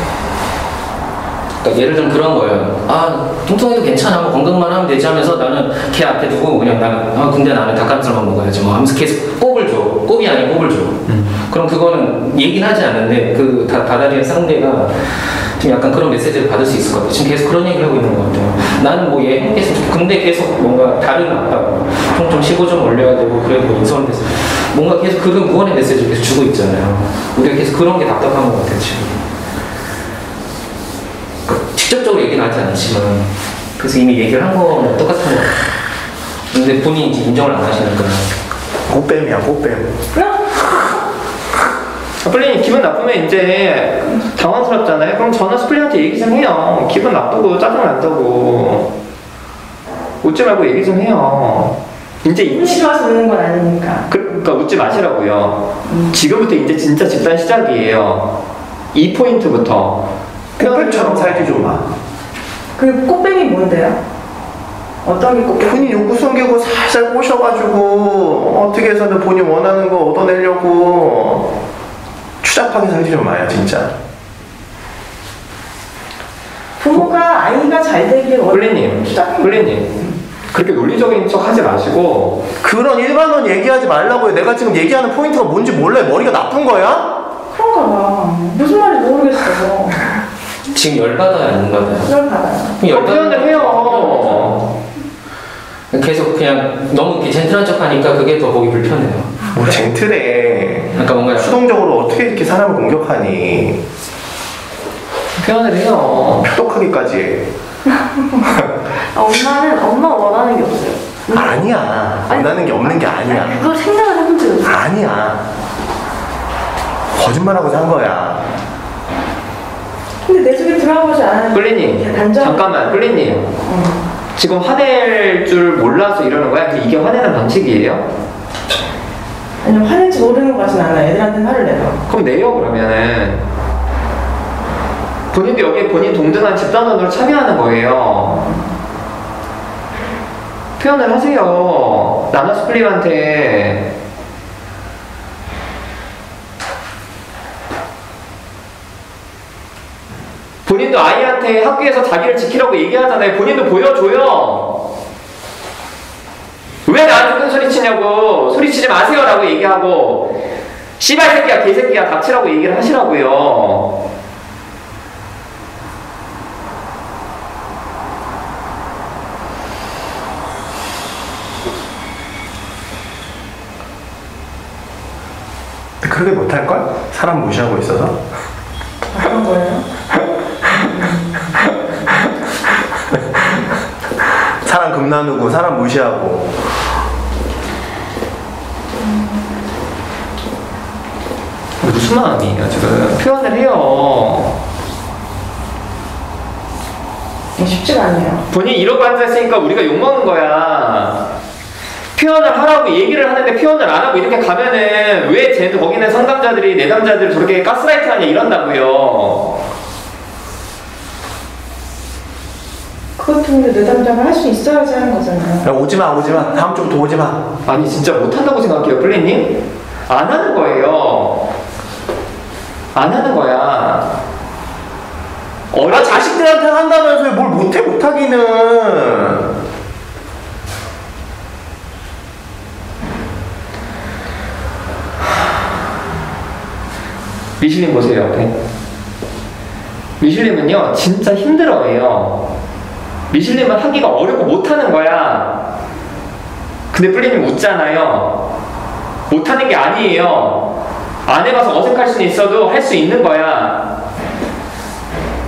B: 그러니까 예를 들면 그런 거예요. 아, 통통해도 괜찮아. 뭐 건강만 하면 되지 하면서 나는 걔 앞에 두고 그냥 나는 근데 나는 닭가슴살만 먹어야지 뭐 하면서 계속 꼽을 줘. 꼽이 아니고 꼽을 줘. 그럼 그거는 얘기는 하지 않는데 그 받아들인 상대가 좀 약간 그런 메시지를 받을 수 있을 것 같아요. 지금 계속 그런 얘기를 하고 있는 것 같아요. 나는 뭐 얘 행복했으면 좋겠어. 근데 계속 뭔가 다른 아빠고 좀 쉬고 좀 올려야 되고 그래도 뭐 인성을 돼서 뭔가 계속 그런 무언의 메시지를 계속 주고 있잖아요. 우리가 계속 그런 게 답답한 것 같아요 지금. 그러니까 직접적으로 얘기는 하지 않지만 그래서 이미 얘기를 한 거랑 똑같은 거 같아요. 근데 본인이 이제 인정을 안 하시니까
D: 꽃뱀이야 꽃뱀.
A: 스플린이 기분 나쁘면 이제 당황스럽잖아요. 그럼 전화 스플린한테 얘기 좀 해요. 기분 나쁘고 짜증난다고 웃지 말고 얘기 좀 해요. 이제
E: 기분이 좋아서 웃는 건 아니니까.
A: 그러니까 웃지 마시라고요. 지금부터 이제 진짜 집단 시작이에요. 이 포인트부터
D: 꽃뱀처럼 살기 좀 마.
E: 그 꽃뱀이 뭔데요? 어떤 게 꽃뱀?
D: 본인 욕구 숨기고 살살 꼬셔가지고 어떻게 해서든 본인 원하는 거 얻어내려고 추잡하게 살지 좀 마요 진짜.
E: 부모가 아이가 잘 되길
A: 홀리님 그렇게 논리적인 척 하지 마시고
D: 그런 일반론 얘기하지 말라고요. 내가 지금 얘기하는 포인트가 뭔지 몰라요. 머리가 나쁜 거야?
E: 그런가 봐. 무슨 말인지 모르겠어.
B: 지금 열받아요 안 받아요?
E: 열받아요.
A: 표현을 해요.
B: 계속 그냥 너무 이렇게 젠틀한 척 하니까 그게 더 보기 불편해요.
D: 뭐 젠틀해.
B: 그러니까 뭔가
D: 수동적으로 어떻게 이렇게 사람을 공격하니.
A: 표현을 해요.
D: 표독하기까지.
C: 엄마가 원하는 게 없어요.
D: 아니야. 원하는 게 없는 게 아니야.
C: 그걸 생각을 해본 적이 없어요.
D: 아니야. 거짓말하고 산 거야.
E: 근데 내 속에 들어가보지 않았는데.
A: 홀리님 잠깐만 홀리님 지금 화낼 줄 몰라서 이러는 거야? 이게 화내는 방식이에요?
E: 아니 화낼지 모르는 거 같진 않아. 애들한테 화를 내서.
A: 그럼 내요 그러면은. 본인도 여기에 본인 동등한 집단원으로 참여하는 거예요. 표현을 하세요. 나나 스플릿한테. 본인도 아이한테 학교에서 자기를 지키라고 얘기하잖아요. 본인도 보여줘요. 왜 나한테 큰 소리 치냐고. 소리 치지 마세요 라고 얘기하고 씨발 새끼야 개새끼야 닥치라고 얘기를 하시라고요.
D: 그렇게 못할걸? 사람 무시하고 있어서.
E: 어떤 거예요?
D: 사람 금 나누고 사람 무시하고.
A: 무슨 마음이에요 지금. 표현을 해요.
E: 쉽지가 않네요.
A: 본인이 이러고 앉아있으니까 우리가 욕먹는 거야. 표현을 하라고 얘기를 하는데 표현을 안 하고 이렇게 가면은 왜 쟤는 거기 있는 상담자들이 내담자들을 저렇게 가스라이팅 하냐 이런다고요.
E: 그것도 근데 내담자가 할 수 있어야지 하는 거잖아요.
D: 야, 오지마 다음 주부터 오지마.
A: 아니 진짜 못한다고 생각해요 플리님? 안 하는 거예요. 안 하는 거야.
D: 자식들한테 한다면서 뭘 못해 못하기는.
A: 미실님 보세요 옆에. 미실님은요 진짜 힘들어해요. 미실님은 하기가 어렵고 못하는 거야. 근데 플리님 웃잖아요. 못하는 게 아니에요. 안 해봐서 어색할 수는 있어도 할 수 있는 거야.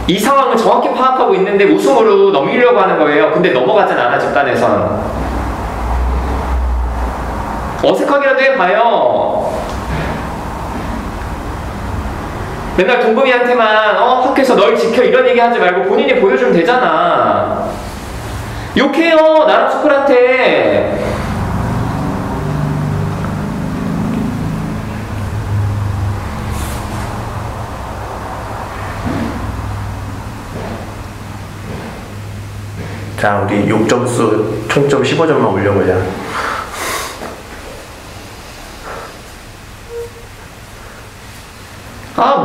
A: 이 상황을 정확히 파악하고 있는데 웃음으로 넘기려고 하는 거예요. 근데 넘어가진 않아 집단에선. 어색하게라도 해봐요. 맨날 동금이한테만 학교에서 널 지켜 이런 얘기 하지 말고 본인이 보여주면 되잖아. 욕해요 나랑 스쿨한테.
D: 자 우리 욕 점수 총점 15점만 올려보자.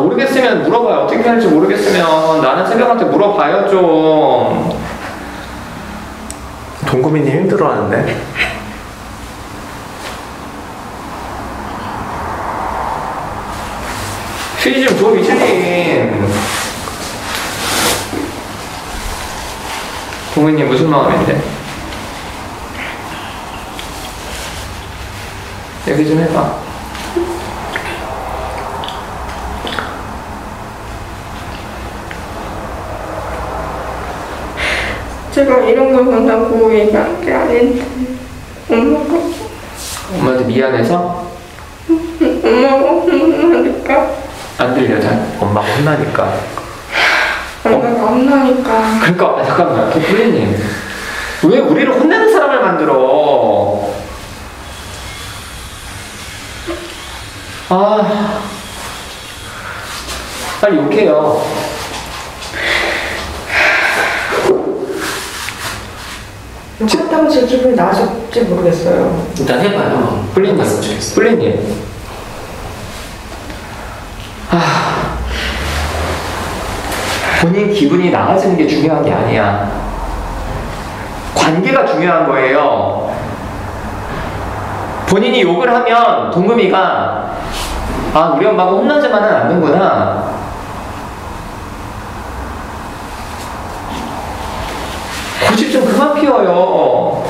A: 모르겠으면 물어봐요. 어떻게 할지 모르겠으면 나는 새벽한테 물어봐요 좀.
D: 동구미님 힘들어하는데.
A: 휴지 좀 줘 미칠님. 동훈이 무슨 마음인데? 얘기 좀 해봐.
C: 제가 이런 걸 본다고 얘기한 게 아닌데
A: 엄마한테 미안해서?
C: 엄마가 혼나니까
A: 안 들려 잘?
D: 엄마가 혼나니까.
C: 엄마가 혼나니까
A: 그러니까 잠깐만 플리님 왜 우리를 혼내는 사람을 만들어? 아 빨리 욕해요.
E: 욕했다고 제 기분이 나아질지 모르겠어요.
B: 일단 해봐요.
A: 플리님
B: 봤으면 좋겠어요.
A: 플리님 본인 기분이 나아지는 게 중요한 게 아니야. 관계가 중요한 거예요. 본인이 욕을 하면 동금이가 아 우리 엄마가 혼나지만은 않는구나. 고집 좀 그만 피워요.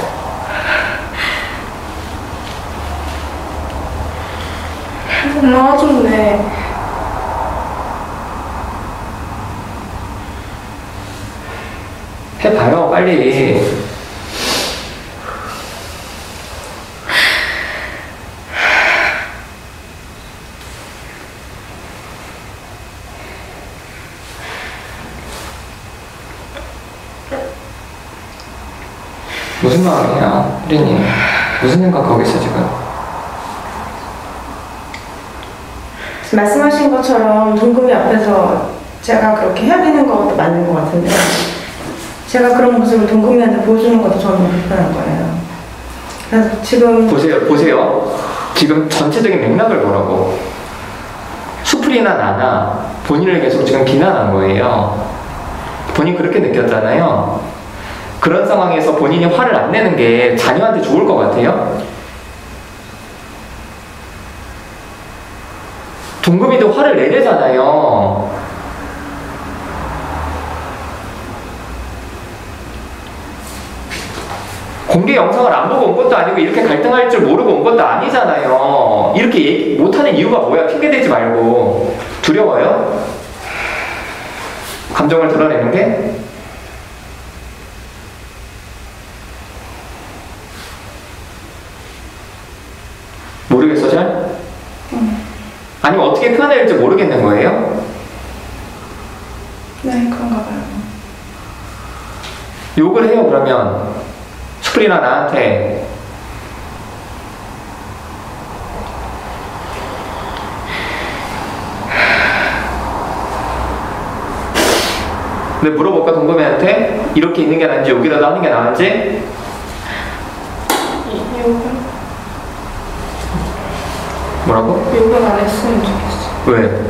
C: 나아졌네.
A: 해봐요 빨리. 무슨 마음이야 혜린이? 무슨 생각하고 있어 지금?
E: 말씀하신 것처럼 동금이 앞에서 제가 그렇게 해야 되는 것도 맞는 것 같은데 제가 그런 모습을 동금이한테 보여주는 것도 저는 불편한 거예요. 그래서 지금
A: 보세요. 지금 전체적인 맥락을 보라고. 수풀이나 나나 본인을 계속 지금 비난한 거예요. 본인 그렇게 느꼈잖아요. 그런 상황에서 본인이 화를 안 내는 게 자녀한테 좋을 것 같아요? 동금이도 화를 내려잖아요. 공개 영상을 안 보고 온 것도 아니고 이렇게 갈등할 줄 모르고 온 것도 아니잖아요. 이렇게 얘기 못하는 이유가 뭐야? 핑계대지 말고. 두려워요? 감정을 드러내는 게? 모르겠어 잘? 아니면 어떻게 표현해야 할지 모르겠는 거예요?
C: 네 그런가 봐요.
A: 욕을 해요 그러면 수풀이나 나한테. 근데 물어볼까 동범이한테? 이렇게 있는 게 나은지 여기라도 하는 게 나은지?
C: 욕은
A: 뭐라고?
C: 욕은 안 했으면 좋겠어.
A: 왜?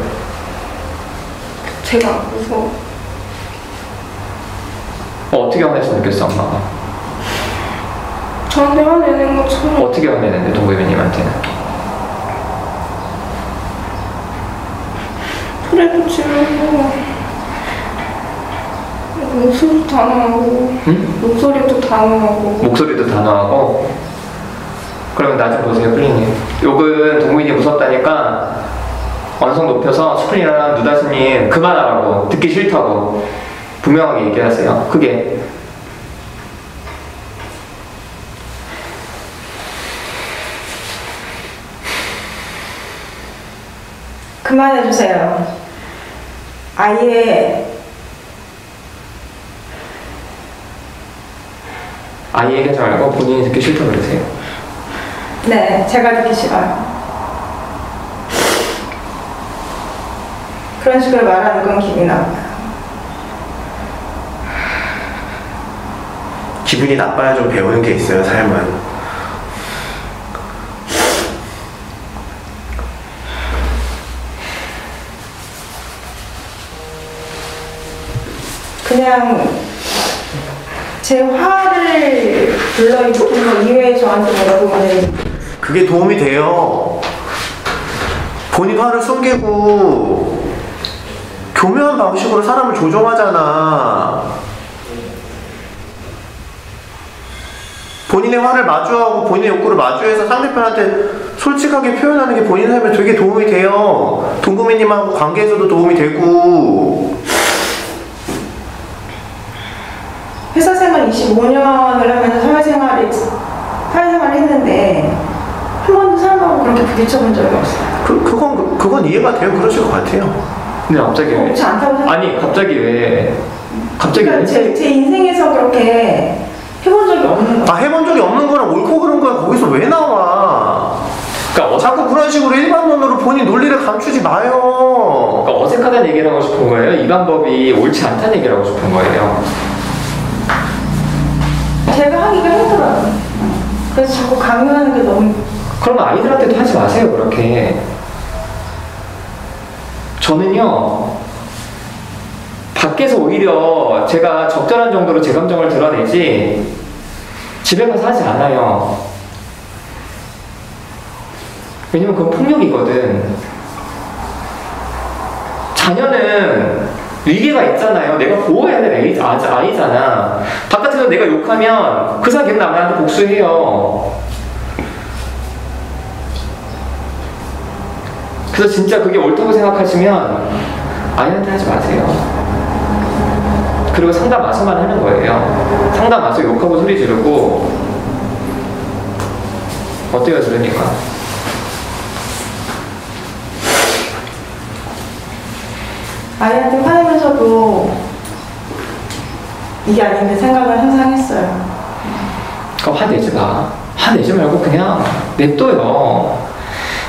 C: 제가 무서워.
A: 어떻게 화냈으면 좋겠어 엄마가?
C: 저한테 화내는 것처럼
A: 어떻게 화내는데 동범이님한테는?
C: 소리도 지르고 목소리도 단호하고
A: 응?
C: 목소리도 단호하고
A: 목소리도 단호하고? 그러면 나 좀 보세요 플리님. 욕은 동민이 무섭다니까 언성 높여서 수플이랑 누다스님 그만하라고. 듣기 싫다고 분명하게 얘기하세요. 크게.
E: 그만해주세요.
A: 아예 얘기하지 말고 본인이 듣기 싫다고 그러세요.
E: 네, 제가 듣기 싫어요. 그런 식으로 말하는 건 기분이 나빠요.
D: 기분이 나빠야 좀 배우는 게 있어요, 삶은.
E: 그냥 제 화를 불러일으키는 거 이외에 저한테 뭐라고 하는
D: 그게 도움이 돼요. 본인 화를 숨기고 교묘한 방식으로 사람을 조종하잖아. 본인의 화를 마주하고 본인의 욕구를 마주해서 상대편한테 솔직하게 표현하는 게 본인 삶에 되게 도움이 돼요. 동구미님하고 관계에서도 도움이 되고.
E: 회사 생활 25년을 하면서 사회생활을 했는데 한 번도 사람하고 그렇게 부딪혀본 적이 없어요.
D: 그건 이해가 돼요. 그러실 것 같아요.
A: 근데 갑자기 왜?
E: 그렇지 않다고 생각.
A: 아니 갑자기 왜? 갑자기
E: 그러니까
A: 왜?
E: 제 인생에서 그렇게 해본 적이 없는 거예요.
D: 해본 적이 없는 거랑 옳고 그른 거야 거기서 왜 나와?
A: 그러니까
D: 자꾸 그런 식으로 일반론으로 본인 논리를 감추지 마요.
A: 그러니까 어색하다는 얘기를 하고 싶은 거예요? 이 방법이 옳지 않다는 얘기를 하고 싶은 거예요?
E: 제가 하기가 힘들어요. 그래서 자꾸 강요하는 게 너무.
A: 그러면 아이들한테도 하지 마세요 그렇게. 저는요 밖에서 오히려 제가 적절한 정도로 제 감정을 드러내지 집에 가서 하지 않아요. 왜냐면 그건 폭력이거든. 자녀는 위계가 있잖아요. 내가 보호해야 될 아이잖아. 바깥에서 내가 욕하면 그 사람 걔는 나한테 복수해요. 그래서 진짜 그게 옳다고 생각하시면 아이한테 하지 마세요. 그리고 상담 와서만 하는 거예요. 상담 와서 욕하고 소리 지르고. 어때요 들으니까?
E: 아이한테 화내면서도 이게 아닌데 생각을 항상 했어요.
A: 그럼 화내지 마. 화내지 말고 그냥 냅둬요.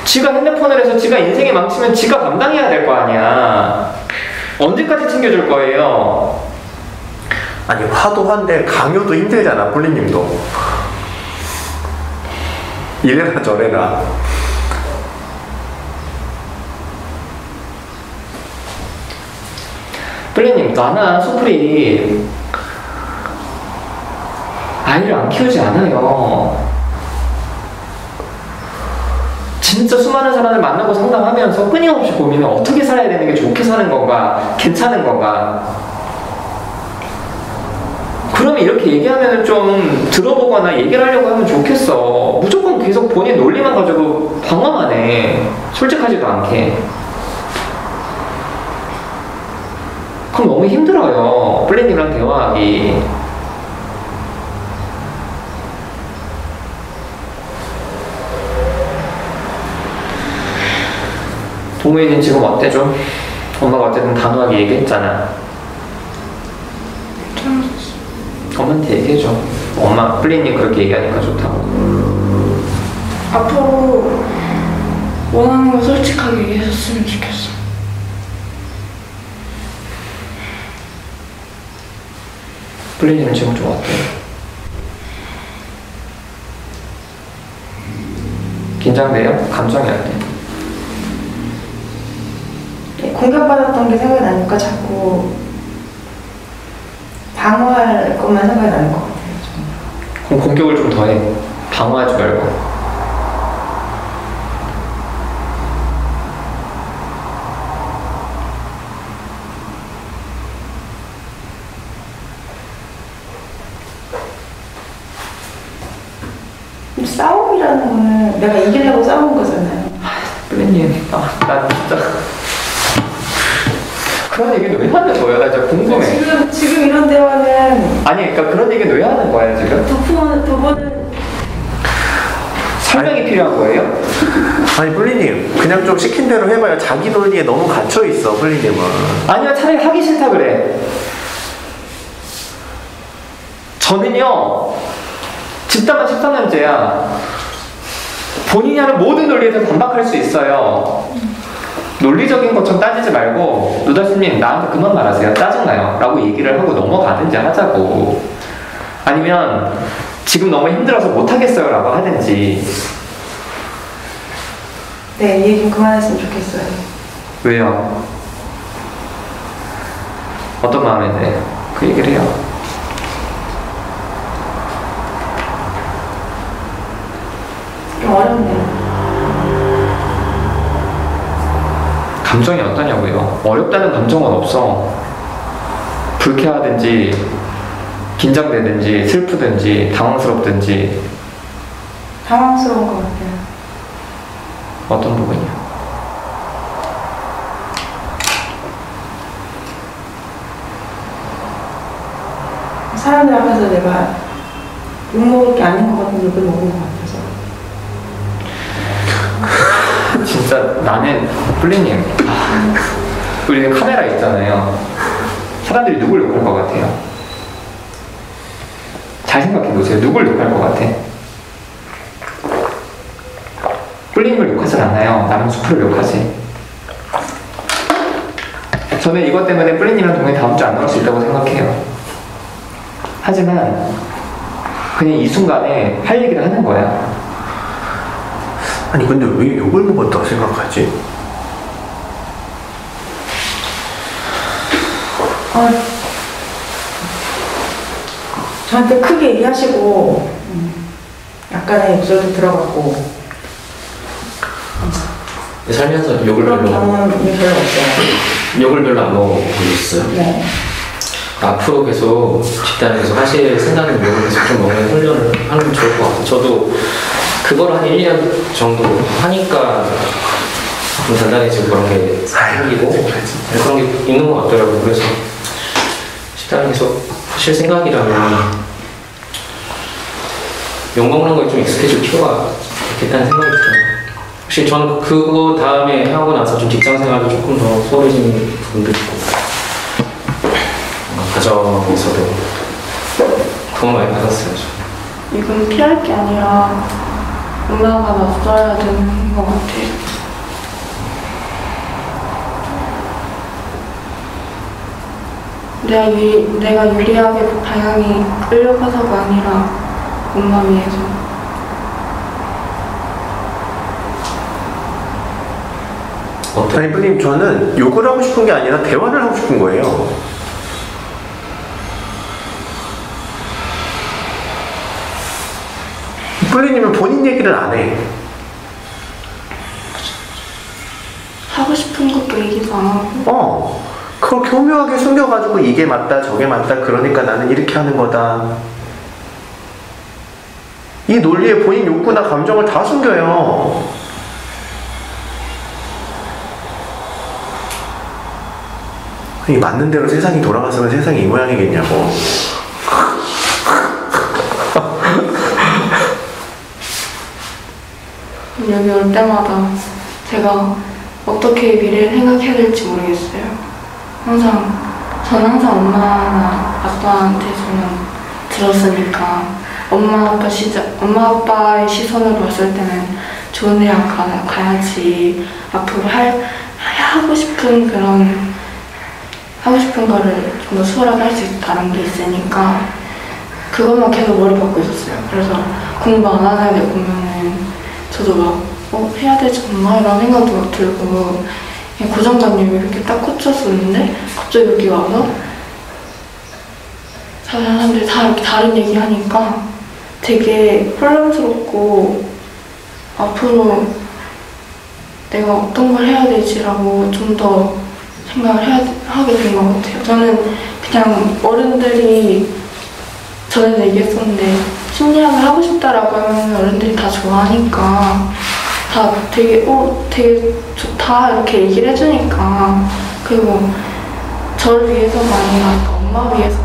A: 지가 핸드폰을 해서 지가 인생이 망치면 지가 감당해야 될 거 아니야. 언제까지 챙겨줄 거예요?
D: 아니 화도 한데 강요도 힘들잖아. 폴리님도 이래라 저래라.
A: 플리님, 나나 소풀이 아이를 안 키우지 않아요. 진짜 수많은 사람을 만나고 상담하면서 끊임없이 고민을 어떻게 살아야 되는 게 좋게 사는 건가, 괜찮은 건가. 그러면 이렇게 얘기하면 좀 들어보거나 얘기를 하려고 하면 좋겠어. 무조건 계속 본인 논리만 가지고 방어만 해. 솔직하지도 않게. 그럼 너무 힘들어요. 플리님이랑 대화하기. 동우이는 지금 어때 좀? 엄마가 어쨌든 단호하게 얘기했잖아. 엄마한테 얘기해줘. 엄마, 플리님 그렇게 얘기하니까 좋다고.
C: 앞으로 원하는 거 솔직하게 얘기했으면 좋겠어.
A: 플리님은 지금 좀 어때? 긴장돼요? 감정이 안 돼?
E: 공격받았던 게 생각이 나니까 자꾸 방어할 것만 생각이 나는 것 같아요.
A: 그럼 공격을 좀 더 해. 방어하지 말고.
E: 싸움이라는 거는 내가 이기려고 싸우는 거잖아요.
A: 플리님, 난 진짜 그런 얘기는 왜 하는 거야? 나 진짜 궁금해.
E: 지금 이런 대화는
A: 아니, 그러니까 그런 얘기는 왜 하는 거야 지금?
E: 두 번은
A: 설명이 필요한 거예요?
D: 아니 폴리님 그냥 좀 시킨 대로 해봐요. 자기 논리에 너무 갇혀있어 폴리님은.
A: 아니요, 차라리 하기 싫다 그래. 저는요 집단만 13년째야. 본인이 하는 모든 논리에 대해서 반박할 수 있어요. 논리적인 것처럼 따지지 말고 노다스님 나한테 그만 말하세요. 짜증나요 라고 얘기를 하고 넘어가든지 하자고. 아니면 지금 너무 힘들어서 못하겠어요 라고 하든지.
E: 네, 이 얘기 좀 그만했으면 좋겠어요.
A: 왜요? 어떤 마음인데 그 얘기를 해요?
E: 좀 어렵네요.
A: 감정이 어떠냐고요? 어렵다는 감정은 없어. 불쾌하든지 긴장되든지 슬프든지 당황스럽든지.
C: 당황스러운 것 같아요.
A: 어떤 부분이요?
E: 사람들 앞에서 내가 욕먹을 게 아닌 것 같은 욕을 먹은 것 같아서.
A: 진짜 나는 플리님, 우리 카메라 있잖아요. 사람들이 누굴 욕할 것 같아요? 잘 생각해보세요. 누굴 욕할 것 같아? 플리님을 욕하진 않아요. 남은 수프를 욕하지. 저는 이것 때문에 플리님이랑 동현이 다음 주에 안 나올 수 있다고 생각해요. 하지만 그냥 이 순간에 할 얘기를 하는 거야.
D: 아니 근데 왜 욕을 먹었다고 생각하지?
E: 저한테 크게 얘기하시고 약간의 욕설도 들어갔고
B: 살면서 욕을
E: 그런
B: 별로
E: 경험이 별로 없어요.
B: 욕을 별로 안 먹어보셨어요?
E: 네.
B: 앞으로 계속 집단에서 하실 생각을 욕을 계속 좀 먹는 훈련을 하는 게 좋을 것 같아요. 저도 그걸 한 1년 정도 하니까 좀 단단해지고 그런 게 생기고 그런 게 있는 것 같더라고요. 그래서 식당에서 하실 생각이라면 욕먹는 거에 좀 익숙해질 필요가 있겠다는 생각이 들어요. 혹시 저는 그거 다음에 하고 나서 좀 직장 생활도 조금 더 수월해지는 부분도 있고 가정에서도 도움 많이 받았어요.
C: 이건 피할 게 아니라 엄마가 맞서야 되는 것 같아요. 내가 유리하게 방향이 끌려가서가 아니라 엄마 위해서.
D: 아니 뿌님 저는 욕을 하고 싶은 게 아니라 대화를 하고 싶은 거예요. 뿌리님은 본인 얘기를 안 해.
C: 하고 싶은 것도 얘기도 안 하고.
D: 그걸 교묘하게 숨겨가지고 이게 맞다 저게 맞다 그러니까 나는 이렇게 하는 거다. 이 논리에 본인 욕구나 감정을 다 숨겨요. 이 맞는 대로 세상이 돌아갔으면 세상이 이 모양이겠냐고.
C: 여기 올 때마다 제가 어떻게 미래를 생각해야 될지 모르겠어요. 저는 항상 엄마나 아빠한테 저는 들었으니까 엄마 아빠의 시선으로 봤을 때는 좋은 대학 가야지 앞으로 하고 싶은 거를 좀 더 수월하게 할 수 있다는 게 있으니까 그것만 계속 머리 박고 있었어요. 그래서 공부 안 하는 애들 보면은 저도 막 해야 되지 않나 이런 생각도 막 들고 고정관념이 이렇게 딱 꽂혔었는데 갑자기 여기 와서 사람들이 다 이렇게 다른 얘기 하니까 되게 혼란스럽고 앞으로 내가 어떤 걸 해야 되지라고 좀 더 생각을 하게 된 것 같아요. 저는 그냥 어른들이 전에도 얘기했었는데 심리학을 하고 싶다라고 하면 어른들이 다 좋아하니까 다 되게 좋다 이렇게 얘기를 해주니까 그리고 저를 위해서가 아니라 엄마 위해서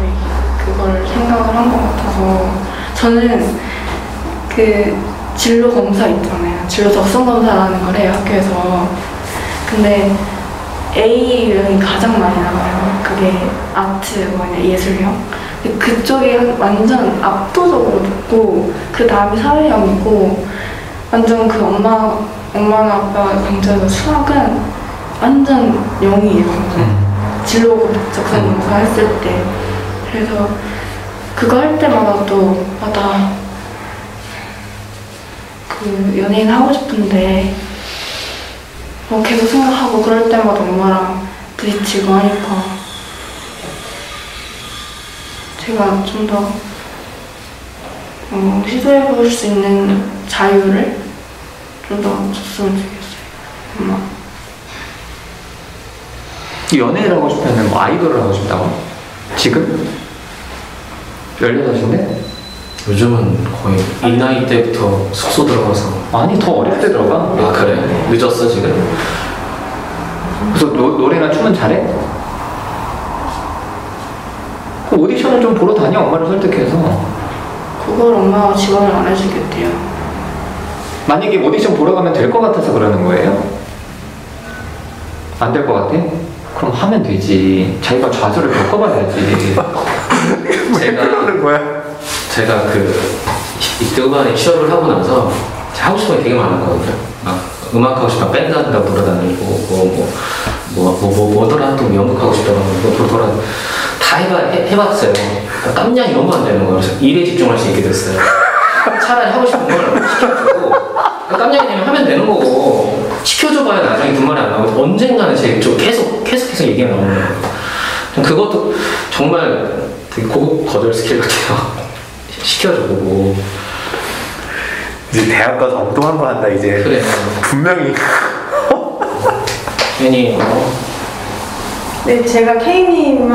C: 그걸 생각을 한 것 같아서 저는 그 진로 검사 있잖아요. 진로 적성 검사라는 걸 해요 학교에서. 근데 A형이 가장 많이 나와요. 그게 아트 예술형. 그쪽이 완전 압도적으로 높고 그 다음이 사회형이고 완전 그 엄마나 아빠가 강조해서 수학은 완전 0이에요. 진로 적성 검사 했을 때. 그래서 그거 할 때마다 또 나 그 연예인 하고 싶은데 계속 생각하고 그럴 때마다 엄마랑 부딪히고 하니까 제가 좀 더 시도해볼 수 있는 자유를 좀 더 줬으면 좋겠어요. 엄마.
A: 연예인 하고 싶으면 뭐 아이돌을 하고 싶다고? 지금? 16인데?
B: 요즘은 거의 이 나이 때부터 숙소 들어가서.
A: 아니 더 어릴 때 들어가.
B: 아 그래? 늦었어 지금?
A: 그래서 노래나 춤은 잘해? 그럼 오디션을 좀 보러 다녀, 엄마를 설득해서.
C: 그걸 엄마가 지원을 안 해주겠대요.
A: 만약에 오디션 보러 가면 될 것 같아서 그러는 거예요? 안 될 것 같아? 그럼 하면 되지. 자기가 좌절을 겪어봐야지.
D: 그러는 거야?
B: 제가 이때 음악에 취업을 하고 나서 제가 하고 싶은 게 되게 많았거든요. 막 음악 하고 싶다, 밴드 한다고 돌아다니고 뭐더라 또 연극하고 싶다고 돌아다니고 다 해봤어요. 그러니까 깜냥이 너무 안 되는 거예요. 그래서 일에 집중할 수 있게 됐어요. 차라리 하고 싶은 걸 시켜주고 깜냥이 되면 하면 되는 거고 시켜줘봐야 나중에 그 말이 안 나오고 언젠가는 계속해서 얘기가 나오는 거예요. 그것도 정말 되게 고급 거절 스킬 같아요. 시켜줘보고
D: 이제 대학 가서 엉뚱한 거 한다 이제.
B: 그래.
D: 분명히.
B: 괜히
E: 네, 제가 K님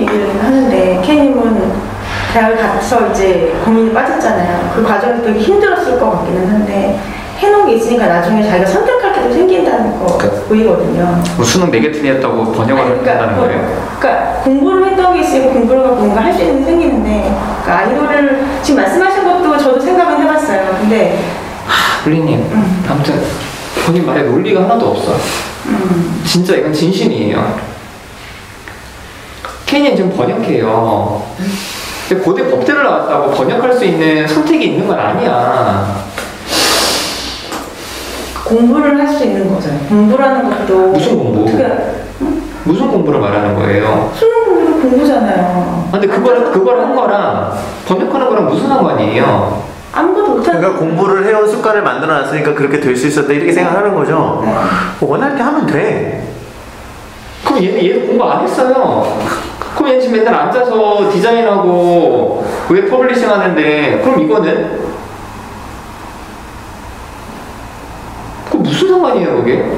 E: 얘기를 하는데 K님은 대학을 가서 이제 고민이 빠졌잖아요. 그 과정에서 되게 힘들었을 것 같기는 한데 해놓은 게 있으니까 나중에 자기가 선택할 게 생긴다는 거 보이거든요.
A: 뭐 수능 4개 틀렸다고 번역을 한다는 거예요?
E: 그러니까 공부를 했던 게 있으니까 공부를 갖고 뭔가 할 수 있는 게 생기는데 그러니까 아이돌을 지금 말씀하신 것도 저도 생각은 해봤어요. 근데
A: 플리님 아무튼 본인 말에 논리가 하나도 없어. 진짜 이건 진심이에요. 케이님 지금 번역해요. 근데 고대 법대를 나왔다고 번역할 수 있는 선택이 있는 건 아니야.
E: 공부를 할 수 있는 거죠. 공부라는 것도
A: 무슨 공부? 무슨 공부를 말하는 거예요?
E: 수능 공부도 공부잖아요.
A: 근데 그걸 한 거랑 번역하는 거랑 무슨 상관이에요?
E: 아무것도 못하는.
D: 그러니까 공부를 해온 습관을 만들어놨으니까 그렇게 될 수 있었다 이렇게 생각하는 거죠.
E: 네.
D: 원할 때 하면 돼.
A: 그럼 얘도 공부 안 했어요. 그럼 얘 지금 맨날 앉아서 디자인하고 웹 퍼블리싱 하는데 그럼 이거는? 그 무슨 상관이에요 그게?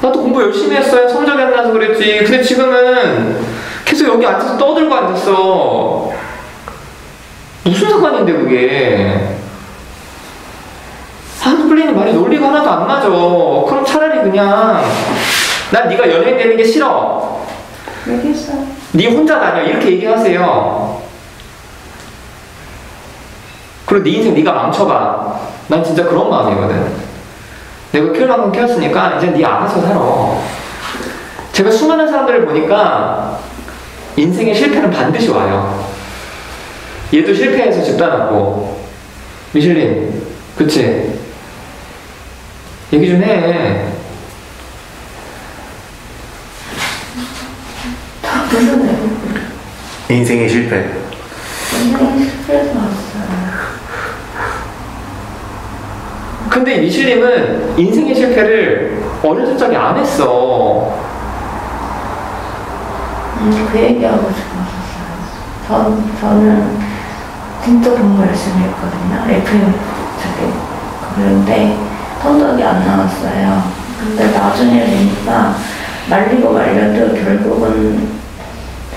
A: 나도 공부 열심히 했어요. 성적이 안 나서 그랬지. 근데 지금은 계속 여기 앉아서 떠들고 앉았어. 무슨 상관인데 그게? 플리는 말이 논리가 하나도 안 맞아. 그럼 차라리 그냥 난 네가 연예인 되는 게 싫어.
E: 얘기했어요.
A: 네 혼자 다녀 이렇게 얘기하세요. 그리고 네 인생 네가 망쳐가. 난 진짜 그런 마음이거든. 내가 키울 만큼 키웠으니까 이제 네 알아서 살아. 제가 수많은 사람들을 보니까 인생의 실패는 반드시 와요. 얘도 실패해서 집 떠났고. 미슐린 그치? 얘기 좀 해.
C: 무슨 얘기?
D: 인생의 실패.
C: 인생의 실패에서 왔어요.
A: 근데 미슐님은 인생의 실패를 어렸을 적에 안 했어.
C: 그 얘기하고 싶었어요. 저는 진짜 공부 열심히 했거든요. FM 그런데 성적이 안 나왔어요. 근데 나중에 보니까 말리고 말려도 결국은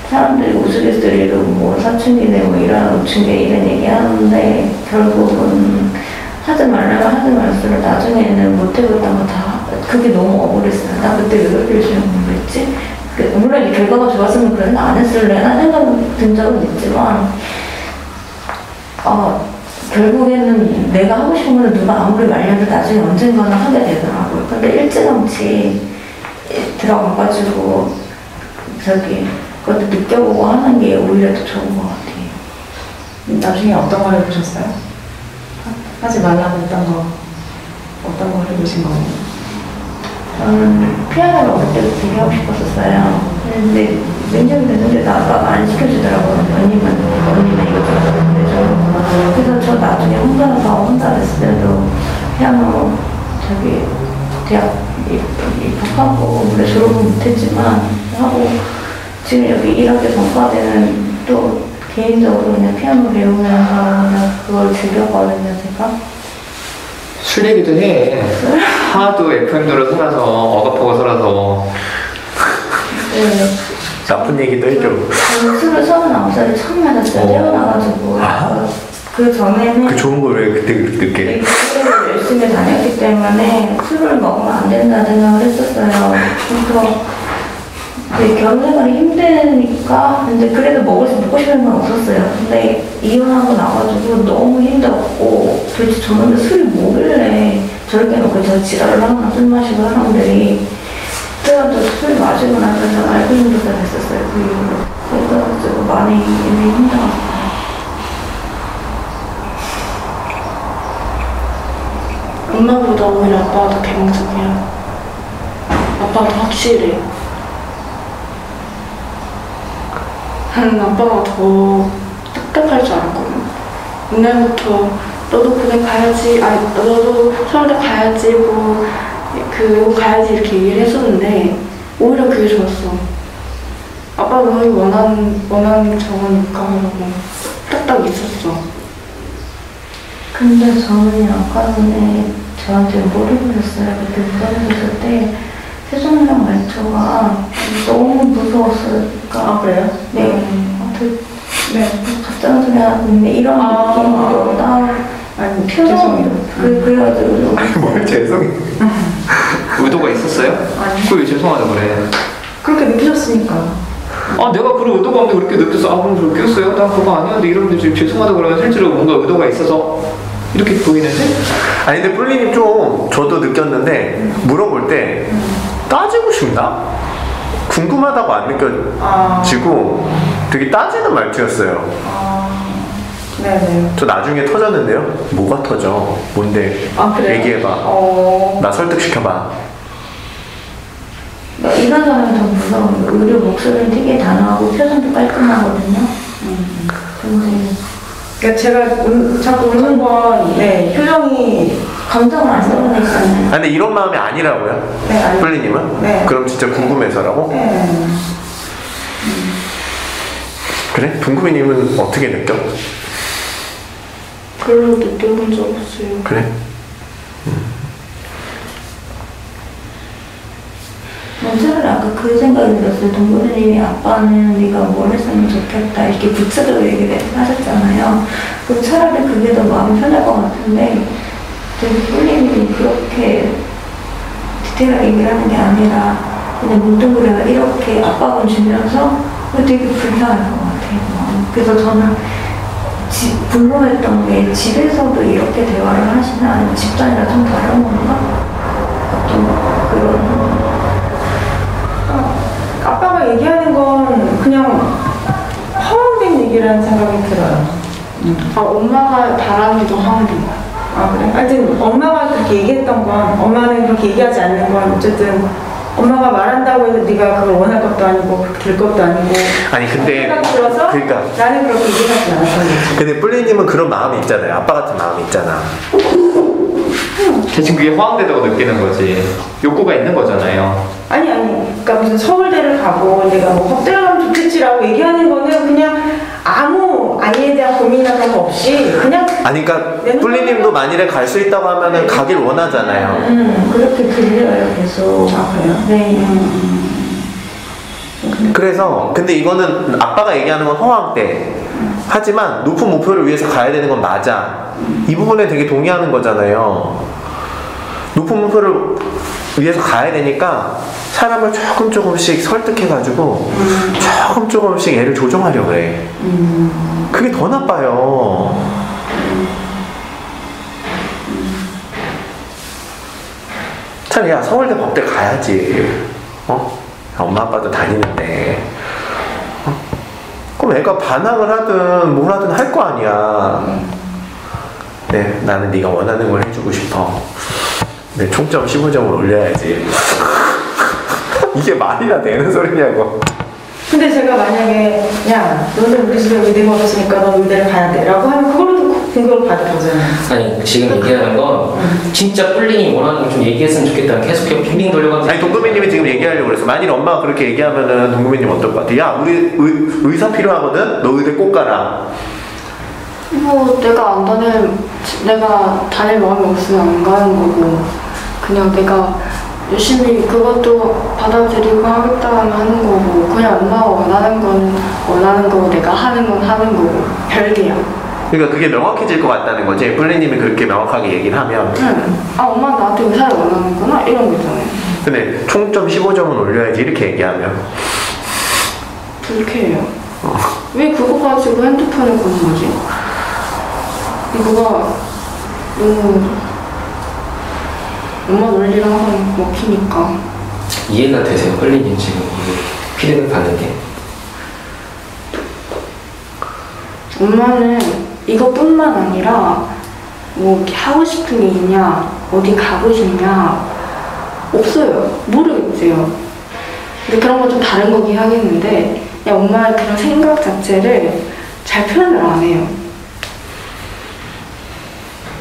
C: 사람들이 우스갯소리로 뭐 사춘기네 뭐 이런 우춘기 이런 얘기 하는데 결국은 하지 말라고 하지 말수록 나중에는 못해봤던 거 다 그게 너무 억울했어요. 나 그때 왜 그렇게 열심히 공부했지? 물론 이 결과가 좋았으면 그래서 안 했을래나 생각 든 적은 있지만 결국에는 내가 하고 싶은 거는 누가 아무리 말려도 나중에 언젠가는 하게 되더라고요. 근데 일찌감치 들어가가지고 그것도 느껴보고 하는 게 오히려 더 좋은 것 같아요.
E: 나중에 어떤 걸 해보셨어요? 하지 말라고 했던 거 어떤 걸 해보신 거예요?
C: 저는 피아노를 어릴 때부터 되게 하고 싶었었어요. 근데 몇 년이 됐는데 나가 안 시켜주더라고요. 언니만 이거 들었는데 그래서 저 나중에 혼자 했을 때도 피아노 대학 입학하고 물론 졸업은 못했지만 하고 지금 여기 1학기 전까지는 또 개인적으로 그냥 피아노 배우면서 그냥 그걸 즐겼거든요 제가.
A: 술 얘기도 해. 하도 FM대로 살아서 억압하고 살아서.
C: 네.
D: 나쁜 얘기도 해줘.
F: 저는 술을 29살에 처음 마셨어요. 태어나가지고. 그 전에는
D: 그 좋은 걸 왜 그때 늦게?
F: 교회를 열심히 다녔기 때문에 술을 먹으면 안 된다는 생각을 했었어요. 그래서 결혼생활이 힘드니까 근데 그래도 먹고 싶은 건 없었어요. 근데 이혼하고 나가지고 너무 힘들었고 도대체 저는 술이 뭐길래 저렇게 놓고 저 지랄을 하거나 술 마시고 사람들이 그래가지고 술 마시고 나서 저 알코올 중독자 됐었어요. 그 이후로. 그래가지고 많이 힘들었어요.
C: 엄마보다 오히려 아빠가 더 개방적이야. 아빠가 더 확실해. 나는 아빠가 더 딱딱할 줄 알았거든. 옛날부터 너도 군에 가야지, 아니 너도 서울대 가야지, 뭐 가야지 이렇게 얘기를 했었는데 오히려 그게 좋았어. 아빠가 너희 원하는 정원 육가하라고 딱딱 있었어.
F: 근데 저는 아까 전에 저한테 모르겠어요. 그때 무당했을 때 세종이랑 말투가 너무 무서웠어요.
E: 아, 그래요?
F: 네. 네. 가짜 소리 하고 있네. 이런 느낌으로
E: 아니,
F: 표정이 그래가지고
D: 아니 뭘 죄송해.
A: 의도가 있었어요?
E: 아니.
A: 그걸 왜 죄송하다고 그래?
E: 그렇게 느끼셨으니까.
A: 아 내가 그런 의도가 없는데 그렇게 느껴서 아 그럼 그렇게 했어요? 난 그거 아니었는데 이러는데 지금 죄송하다고 그러면 실제로 뭔가 의도가 있어서 이렇게 보이는데?
D: 아니 근데 뿔리님 좀 저도 느꼈는데 물어볼 때 따지고 싶나? 궁금하다고 안 느껴지고 되게 따지는 말투였어요.
E: 네네.
D: 저 나중에 터졌는데요. 뭐가 터져? 뭔데?
E: 그래요?
D: 얘기해봐. 나 설득시켜봐.
F: 이런 사람이 더 무서워요. 의료 목소리는 되게 단호하고 표정도 깔끔하거든요. 근데
E: 그러니까 제가 자꾸 웃는 건 표정이
F: 감정을 안 드러내잖아요.
D: 근데 이런 마음이 아니라고요?
E: 네, 아니요.
D: 뿔리님은?
E: 네.
D: 그럼 진짜 궁금해서라고?
E: 네.
D: 그래? 동구미님은 어떻게 느껴?
C: 별로 느껴본 적 없어요.
D: 그래?
F: 차라리 아까 그 생각이 들었어요. 동구리님이 아빠는 네가 뭘 했으면 좋겠다 이렇게 구체적으로 얘기를 하셨잖아요. 그럼 차라리 그게 더 마음이 편할 것 같은데 되게 뿔님이 그렇게 디테일하게 얘기를 하는 게 아니라 그냥 뭉뚱그려가 이렇게 압박을 주면서 되게 불편할 것 같아요. 그래서 저는 궁금했던 게 집에서도 이렇게 대화를 하시나 아니면 집단이랑 좀 다른 건가? 어떤 그런
E: 아빠가 얘기하는 건 그냥 허황된 얘기라는 생각이 들어요.
C: 엄마가 바라는 게 더 화나는 거야.
E: 그래? 하여튼 엄마가 그렇게 얘기했던 건 엄마는 그렇게 얘기하지 않는 건 어쨌든 엄마가 말한다고 해서 네가 그걸 원할 것도 아니고 그렇게 될 것도 아니고
D: 아니 근데
E: 생각이 들어서
D: 그러니까
E: 나는 그렇게 얘기하지 않았던 거지.
D: 근데 뿔리님은 그런 마음이 있잖아요. 아빠 같은 마음이 있잖아.
A: 대신 그게 허황되다고 느끼는 거지. 욕구가 있는 거잖아요.
E: 아니 그러니까 무슨 서울대를 가고 내가 뭐 법대를 가면 좋겠지라고 얘기하는 거는 그냥 아무 아이에 대한 고민이나 그런 거 없이 그냥
D: 아니 그러니까 뿔리님도 만일에 갈 수 있다고 하면은 가길 원하잖아요.
F: 그렇게 들려요 계속.
E: 그래요?
F: 네.
D: 그래서 근데 이거는 아빠가 얘기하는 건 허황돼. 하지만 높은 목표를 위해서 가야 되는 건 맞아. 이 부분에 되게 동의하는 거잖아요. 높은 목표를 위해서 가야 되니까 사람을 조금씩 설득해가지고 조금씩 애를 조정하려고 그래. 그게 더 나빠요. 차라리 야 서울대 법대 가야지. 엄마 아빠도 다니는데. 그럼 애가 반항을 하든 뭘 하든 할 거 아니야. 네, 나는 네가 원하는 걸 해주고 싶어. 내 총점 15점을 올려야지. 이게 말이나 되는 소리냐고.
E: 근데 제가 만약에 야 너는 우리 집에 의대가 없으니까 너 의대를 가야 돼 라고 하면 그걸로도 공격을 받을 거잖아요.
B: 아니 지금 얘기하는 건 진짜 뿔링이 원하는 걸 좀 얘기했으면 좋겠다. 계속 빙빙 돌려가면서.
D: 아니 동구미님이 지금 얘기하려고 그랬어. 만일 엄마가 그렇게 얘기하면은 동구미님 어떨 것 같아? 야 우리 의사 필요하거든? 너 의대 꼭 가라.
C: 뭐 내가 다닐 마음이 없으면 안 가는 거고 그냥 내가 열심히 그것도 받아들이고 하겠다면 하는 거고, 그냥 엄마가 원하는 거는 원하는 거고, 내가 하는 건 하는 거고, 별개야.
D: 그러니까 그게 명확해질 것 같다는 거지. 플리님이 그렇게 명확하게 얘기를 하면.
C: 응. 아, 엄마 나한테 의사를 원하는구나? 이런 거 있잖아요.
D: 근데 총점 15점은 올려야지 이렇게 얘기하면.
C: 그렇게 해요. 왜 그거 가지고 핸드폰을 거는 거지? 이거가 너무 엄마 논리랑 항상 먹히니까.
B: 이해가 되세요? 플리님 지금 이게 피드백 받는 게?
C: 엄마는 이것뿐만 아니라 뭐 이렇게 하고 싶은 게 있냐, 어디 가고 싶냐, 없어요. 모르겠어요. 근데 그런 건 좀 다른 거긴 하겠는데, 그냥 엄마의 그런 생각 자체를 잘 표현을 안 해요.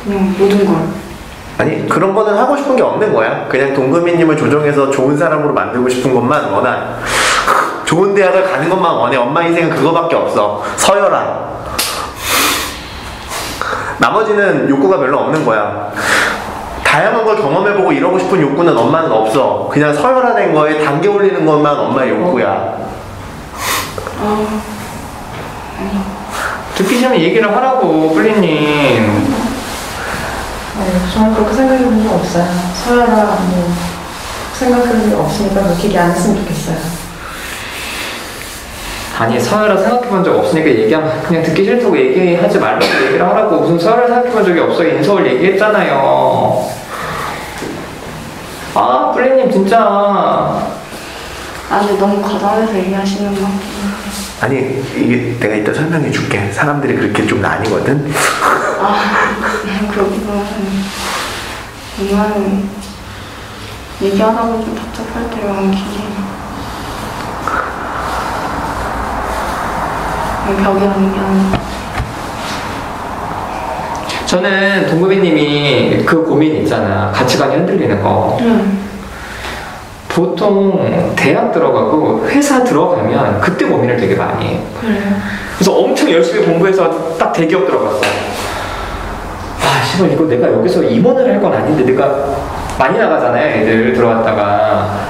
C: 그냥 모든 걸.
D: 아니 그런 거는 하고 싶은 게 없는 거야. 그냥 동금이님을 조정해서 좋은 사람으로 만들고 싶은 것만 원하. 좋은 대학을 가는 것만 원해. 엄마 인생은 그거밖에 없어. 서열아. 나머지는 욕구가 별로 없는 거야. 다양한 걸 경험해보고 이러고 싶은 욕구는 엄마는 없어. 그냥 서열화된 거에 단계 올리는 것만 엄마의 욕구야.
A: 듣기 싫으면 얘기를 하라고, 플리님.
E: 저는 그렇게 생각해본 적 없어요. 서열아, 뭐 생각해본 적 없으니까 그렇게 얘기 안 했으면 좋겠어요.
A: 아니, 서열을 생각해본 적 없으니까 얘기하면 그냥 듣기 싫다고 얘기하지 말라고 얘기를 하라고. 무슨 서열을 생각해본 적이 없어. 인서울 얘기했잖아요. 아, 플리님 진짜.
C: 근데 너무 과장해서 얘기하시는 거.
D: 아니 이게 내가 이따 설명해 줄게. 사람들이 그렇게 좀 나뉘거든.
C: 그렇구나. 엄마는 얘기하다 보면 좀 답답할 때가 많긴 벽이랑 얘기하는.
A: 저는 동구비님이 그 고민 있잖아. 가치관이 흔들리는 거. 보통 대학 들어가고 회사 들어가면 그때 고민을 되게 많이 해요.
C: 그래요?
A: 그래서 엄청 열심히 공부해서 딱 대기업 들어갔어. 아, 씨발 이거 내가 여기서 임원을 할 건 아닌데, 내가 많이 나가잖아요. 애들 들어갔다가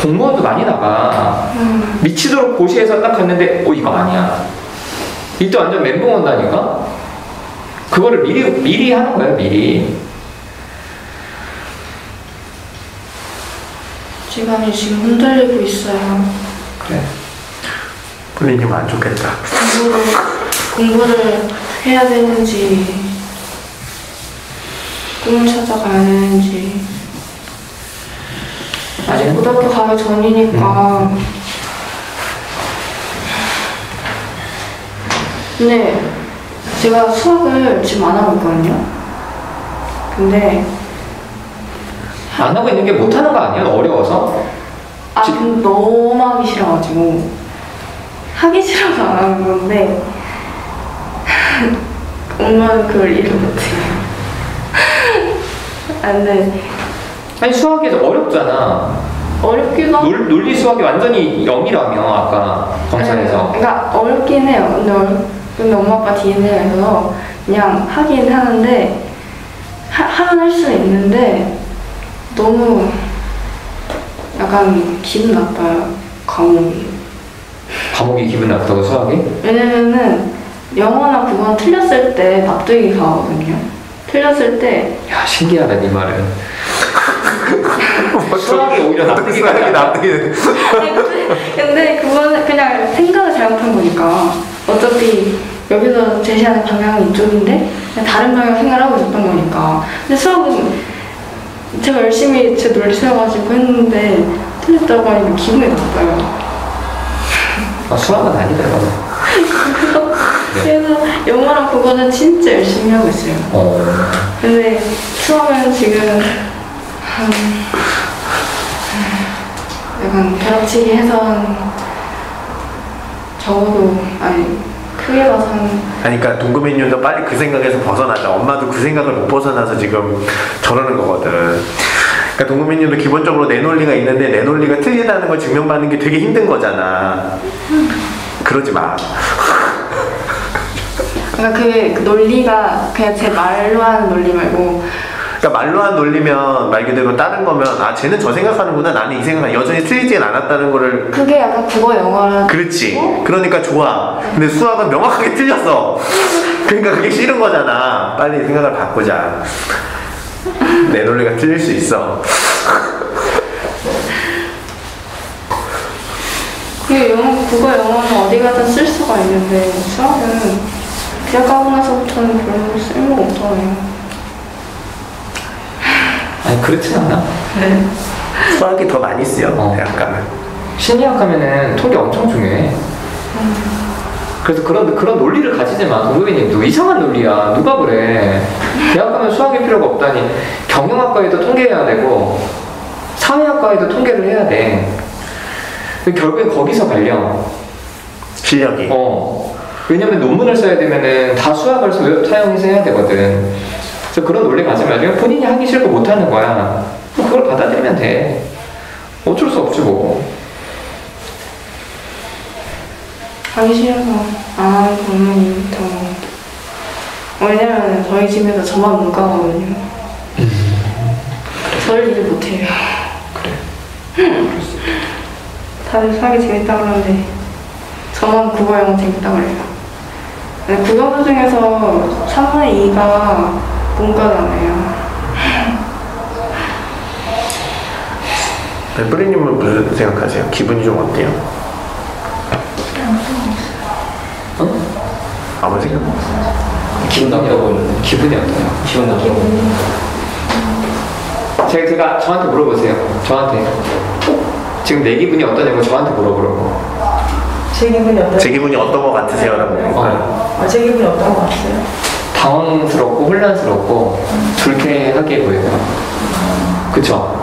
A: 공무원도 많이 나가. 미치도록 고시해서 딱 갔는데 이거 아니야. 이때 완전 멘붕 온다니까. 그거를 미리 하는 거예요. 미리.
C: 시간이 지금 흔들리고 있어요.
A: 그래.
D: 플리님 안 좋겠다.
C: 공부를 해야 되는지, 꿈을 찾아가야 되는지. 아직 고등학교 가기 전이니까. 근데 제가 수학을 지금 안 하고 있거든요. 근데
A: 안 하고 있는 게 못하는 거 아니야? 어려워서?
C: 근데 너무 하기 싫어가지고 하기 싫어서 안 하는 건데 엄마는 그걸 이해 못해요. 근데
A: 아니, 수학이 어렵잖아.
C: 어렵기도 하고.
A: 논리 수학이 완전히 0이라며 아까 검사에서.
C: 그러니까 어렵긴 해요. 근데 엄마 아빠 DNA에서 그냥 하긴 하는데 하면 할 수는 있는데 너무 약간 기분 나빠요.
A: 과목이 기분 나쁘다고, 수학이?
C: 왜냐면은 영어나 국어는 틀렸을 때 납득이 가거든요. 틀렸을 때
A: 야, 신기하다 네 말은. 수학이 오히려 납득이 가지 않아.
C: 근데 그거는 그냥 생각을 잘못한 거니까. 어차피 여기서 제시하는 방향은 이쪽인데 그냥 다른 방향 생각하고 있었던 거니까. 근데 수학은 제가 열심히 제 논리 세워가지고 했는데 틀렸다고 하니까 기분이 나빠요.
A: 수학은 아니더라고.
C: 그래서 영어랑 국어는 진짜 열심히 하고 있어요. 근데 수학은 지금 약간 벼락치기 해서 적어도 크게 봐서
D: 그러니까 동금이님도 빨리 그 생각에서 벗어나자. 엄마도 그 생각을 못 벗어나서 지금 저러는 거거든. 그러니까 동금이님도 기본적으로 내 논리가 있는데 내 논리가 틀리다는 걸 증명받는 게 되게 힘든 거잖아. 그러지 마.
C: 그러니까 그 논리가 그냥 제 말로 하는 논리 말고
D: 그러니까 말로만 놀리면 말 그대로 다른 거면 아 쟤는 저 생각하는구나 나는 이 생각 여전히 틀리진 않았다는 거를
C: 그게 약간 국어 영어랑
D: 그렇지. 그러니까 좋아. 근데 수학은 명확하게 틀렸어. 그러니까 그게 싫은 거잖아. 빨리 생각을 바꾸자. 내 논리가 틀릴 수 있어.
C: 그게 국어 영어는 어디 가든 쓸 수가 있는데 수학은 대학 가고 나서부터는 별로 쓸모가 없잖아요.
A: 아니 그렇진 않아.
C: 네.
D: 수학이 더 많이 쓰여. 대학 가면.
A: 심리학 하면은 통계 엄청 중요해. 그래서 그런 논리를 가지지 마. 동급이님도 이상한 논리야. 누가 그래. 대학 가면 수학이 필요가 없다니. 경영학과에도 통계해야 되고 사회학과에도 통계를 해야 돼. 결국엔 거기서 갈려.
D: 실력이.
A: 왜냐면 논문을 써야 되면은 다 수학을 사용해서 해야 되거든. 그래서 그런 논리 가지 말고 본인이 하기 싫고 못하는 거야. 그걸 받아들이면 돼. 어쩔 수 없지 뭐.
C: 하기 싫어서 안 하는 거는 더. 왜냐면 저희 집에서 저만 문과거든요. 저를 일 못해요.
A: 그래.
C: 다들 수학이 재밌다 그러는데 저만 국어 영어 재밌다 그래요. 근데 국영수 중에서 3분의 2가 문과잖아요.
D: 뿌리님은 무슨 생각하세요? 기분이 좀 어때요? 아무 생각 없어요.
B: 기분 나빠 보이는데.
A: 기분이 어떠냐?
B: 기분 나빠 보이는데.
A: 제가 저한테 물어보세요. 저한테 지금 내 기분이 어떠냐고 저한테 물어보라고.
E: 제 기분이 어때요?
D: 제 기분이 어떤 거 같으세요? 라고 물어볼까요?
E: 제 기분이 어떤 거 같아요?
A: 당황스럽고 혼란스럽고 불쾌하게 보여요. 그쵸?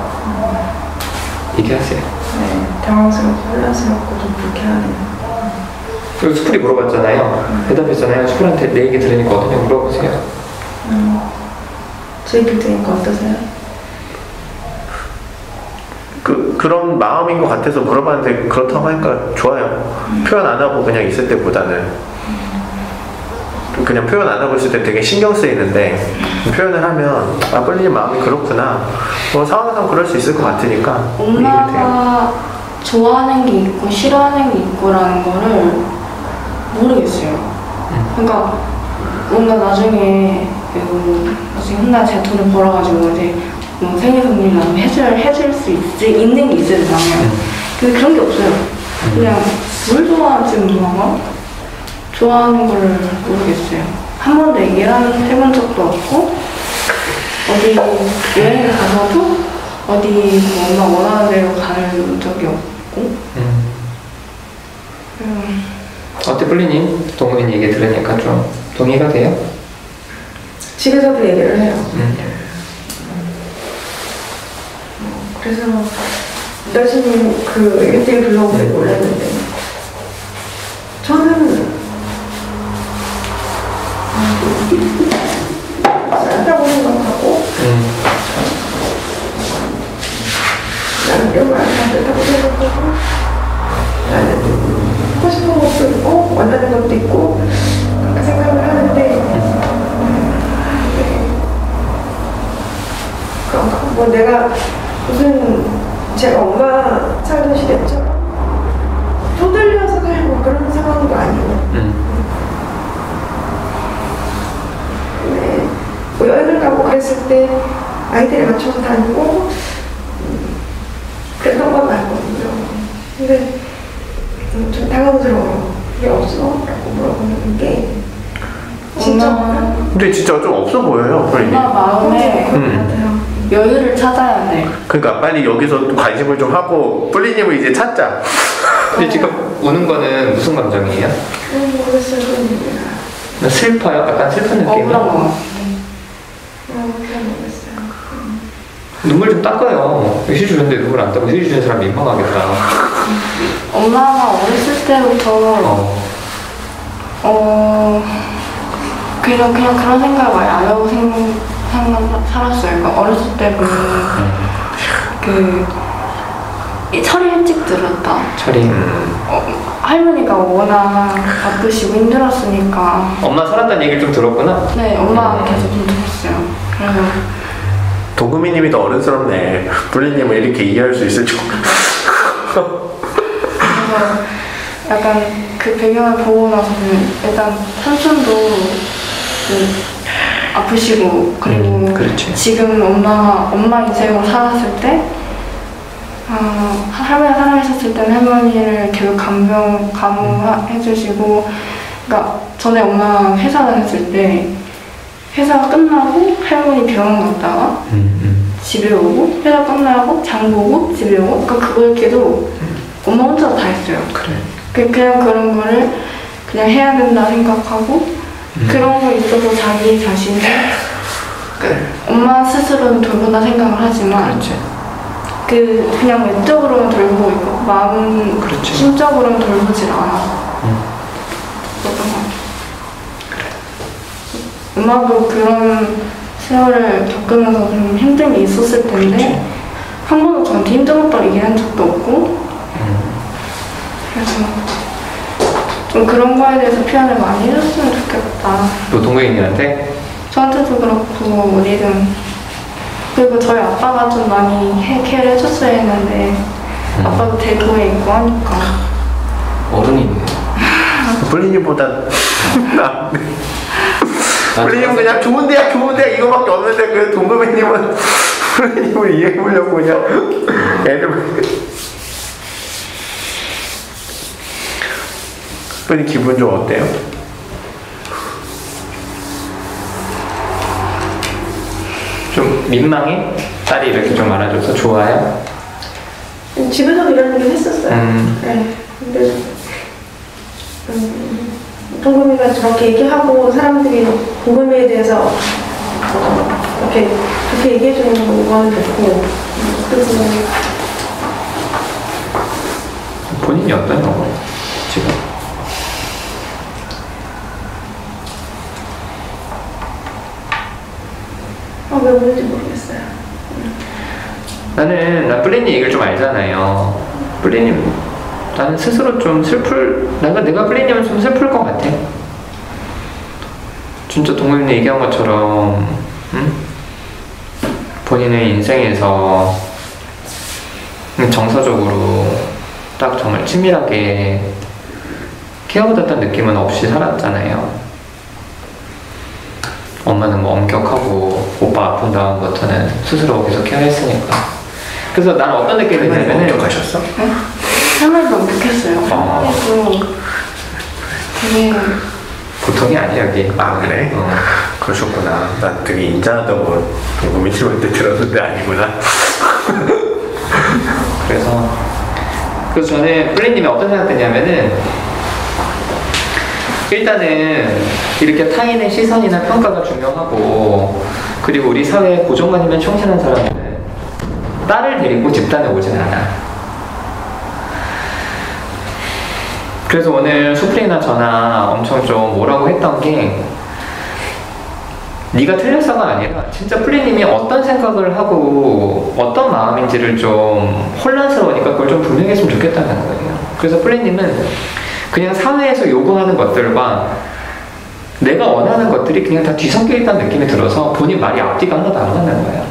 A: 얘기하세요.
E: 네, 당황스럽고 혼란스럽고 좀 불쾌하네요.
A: 그리고 스쿨이 물어봤잖아요. 대답했잖아요. 스쿨한테 내 얘기 들으니까 어떠냐고 물어보세요.
E: 제 얘기 들으니까 어떠세요?
D: 그런 마음인 것 같아서 물어봤는데 그렇다고 하니까 좋아요. 표현 안 하고 그냥 있을 때보다는 그냥 표현 안 하고 있을 때 되게 신경 쓰이는데 표현을 하면 아 뿌리님 마음이 그렇구나. 뭐 상황상 그럴 수 있을 것 같으니까 이해가 돼요.
C: 엄마가 좋아하는 게 있고 싫어하는 게 있고라는 거를 모르겠어요. 그러니까 뭔가 나중에 혼나 제가 돈을 벌어가지고 이제 뭐 생일 선물이나 해줄 수 있는 게 있어야 되잖아요. 근데 그런 게 없어요. 그냥 뭘 좋아하는지 엄마가 좋아하는 거를 모르겠어요. 한 번도 해본 적도 없고 어디 여행을 가서도 어디 뭐 엄마 원하는 대로 가는 적이 없고.
A: 어때 플리님? 동훈이 얘기 들으니까 좀 동의가 돼요?
E: 집에서도 얘기를 해요. 그래서 여신님 그 일대일 블로그에 올렸는데 저는 싼다고 생각하고 나는 이런 말안 된다고 생각하고 나는 하고 싶은 것도 있고 원하는 것도 있고 그렇게 생각을 하는데 뭐 내가 무슨 제가 엄마 살던 시대처럼 쪼들려서 살고 그런 상황도 아니고 네, 뭐 여행을 가고 그랬을 때 아이들에 맞춰서 다니고 그랬던 건 알거든요. 근데 좀 당황스러워요. 왜 없어? 라고 물어보는 게 진짜
D: 근데 진짜 좀 없어 보여요 뿌리님.
C: 엄마 마음에 여유를 찾아야 돼.
D: 그러니까 빨리 여기서 또 관심을 좀 하고 뿌리님을 이제 찾자.
A: 근데 지금 우는 거는 무슨 감정이에요?
E: 모르겠어요.
A: 슬퍼요? 약간 슬픈 느낌?
C: 억울한 거 같아.
E: 그냥 모르겠어요.
A: 눈물 좀 닦아요. 휴지 주는데 눈물 안 닦고 휴지 주는 사람 민망하겠다.
C: 엄마가 어렸을 때부터 그냥 그런 생각을 많이 안 하고 살았어요. 그러니까 어렸을 때 철이 일찍 들었다.
A: 철이.
C: 할머니가 워낙 바쁘시고 힘들었으니까.
A: 엄마 살았다는 얘기를 좀 들었구나?
C: 네, 엄마가 계속 좀 들었어요. 그래서
D: 도금이님이 더 어른스럽네. 뿔리님은 이렇게 이해할 수 있을 줄.
C: 그래서 약간 그 배경을 보고 나서는 일단 삼촌도 아프시고 그리고
A: 그렇지.
C: 지금 엄마 인생을 살았을 때 할머니가 살아있었을 때는 할머니를 계속 감호해주시고 그러니까 전에 엄마 회사 다녔을 때 회사가 끝나고 할머니 병원 갔다가 집에 오고 회사 끝나고 장 보고 집에 오고 그러니까 그걸 계속 엄마 혼자 다 했어요.
A: 그래.
C: 그냥 그런 거를 그냥 해야 된다 생각하고 그런 거 있어서 자기 자신을 엄마 스스로는 돌본다 생각을 하지만
A: 그렇지.
C: 그냥 외적으로는 돌보고 있고 마음
A: 그렇지.
C: 심적으로는 돌보질 않아. 그랬던 것 같아. 엄마도 그런 세월을 겪으면서 좀 힘든 게 있었을 텐데 한 번도 저한테 힘들었다고 얘기한 적도 없고 그래서 좀 그런 거에 대해서 표현을 많이 해줬으면 좋겠다.
A: 또 동생님한테?
C: 저한테도 그렇고 어디든 그리고 저희 아빠가 좀 많이 케어를 해줬어야 했는데 아빠도 대구에 있고 하니까
B: 어른이네.
D: 뿔리님보다 뿔리님은 그냥 좋은 대학 이거밖에 없는데 그 동금이님은 뿔리님을 이해해보려고 그냥 애를 뿔리 기분 좀 어때요?
A: 좀 민망해? 딸이 이렇게 좀 알아줘서 좋아요?
E: 집에서도 이런 얘기 했었어요. 네. 근데 동금이가 저렇게 얘기하고 사람들이 동금이에 대해서 이렇게 그렇게 얘기해 주는 건 좋고 그리고
A: 본인이 어떠냐고 지금?
E: 왜 그런지 모르겠어요.
A: 나 뿔리님 얘기를 좀 알잖아요. 뿔리님 나는 스스로 좀 내가 뿔리님은 좀 슬플 것 같아. 진짜 동훈이 얘기한 것처럼 본인의 인생에서 정서적으로 딱 정말 친밀하게 케어받았던 느낌은 없이 살았잖아요. 엄마는 뭐 엄격하고 오빠 아픈 다음부터는 스스로 계속 케어했으니까. 그래서 나는 어떤 느낌이 드냐면은
D: 가셨어?
C: 응? 할머니도 완벽했어요. 할머니도 되게
A: 보통이 아니야 여기.
D: 아 그래? 그러셨구나. 난 되게 인자하다고 동금이님한테 들었는데 아니구나.
A: 그래서 저는 뿔리님이 어떤 생각 드냐면은 일단은 이렇게 타인의 시선이나 평가가 중요하고 그리고 우리 사회에 고정관념에 충실한 사람은 딸을 데리고 집단에 오진 않아. 그래서 오늘 수프리나 저나 엄청 좀 뭐라고 했던 게 네가 틀렸어가 아니라 진짜 뿔리님이 어떤 생각을 하고 어떤 마음인지를 좀 혼란스러우니까 그걸 좀 분명히 했으면 좋겠다는 거예요. 그래서 뿔리님은 그냥 사회에서 요구하는 것들과 내가 원하는 것들이 그냥 다 뒤섞여 있다는 느낌이 들어서 본인 말이 앞뒤가 하나도 안 맞는 거예요.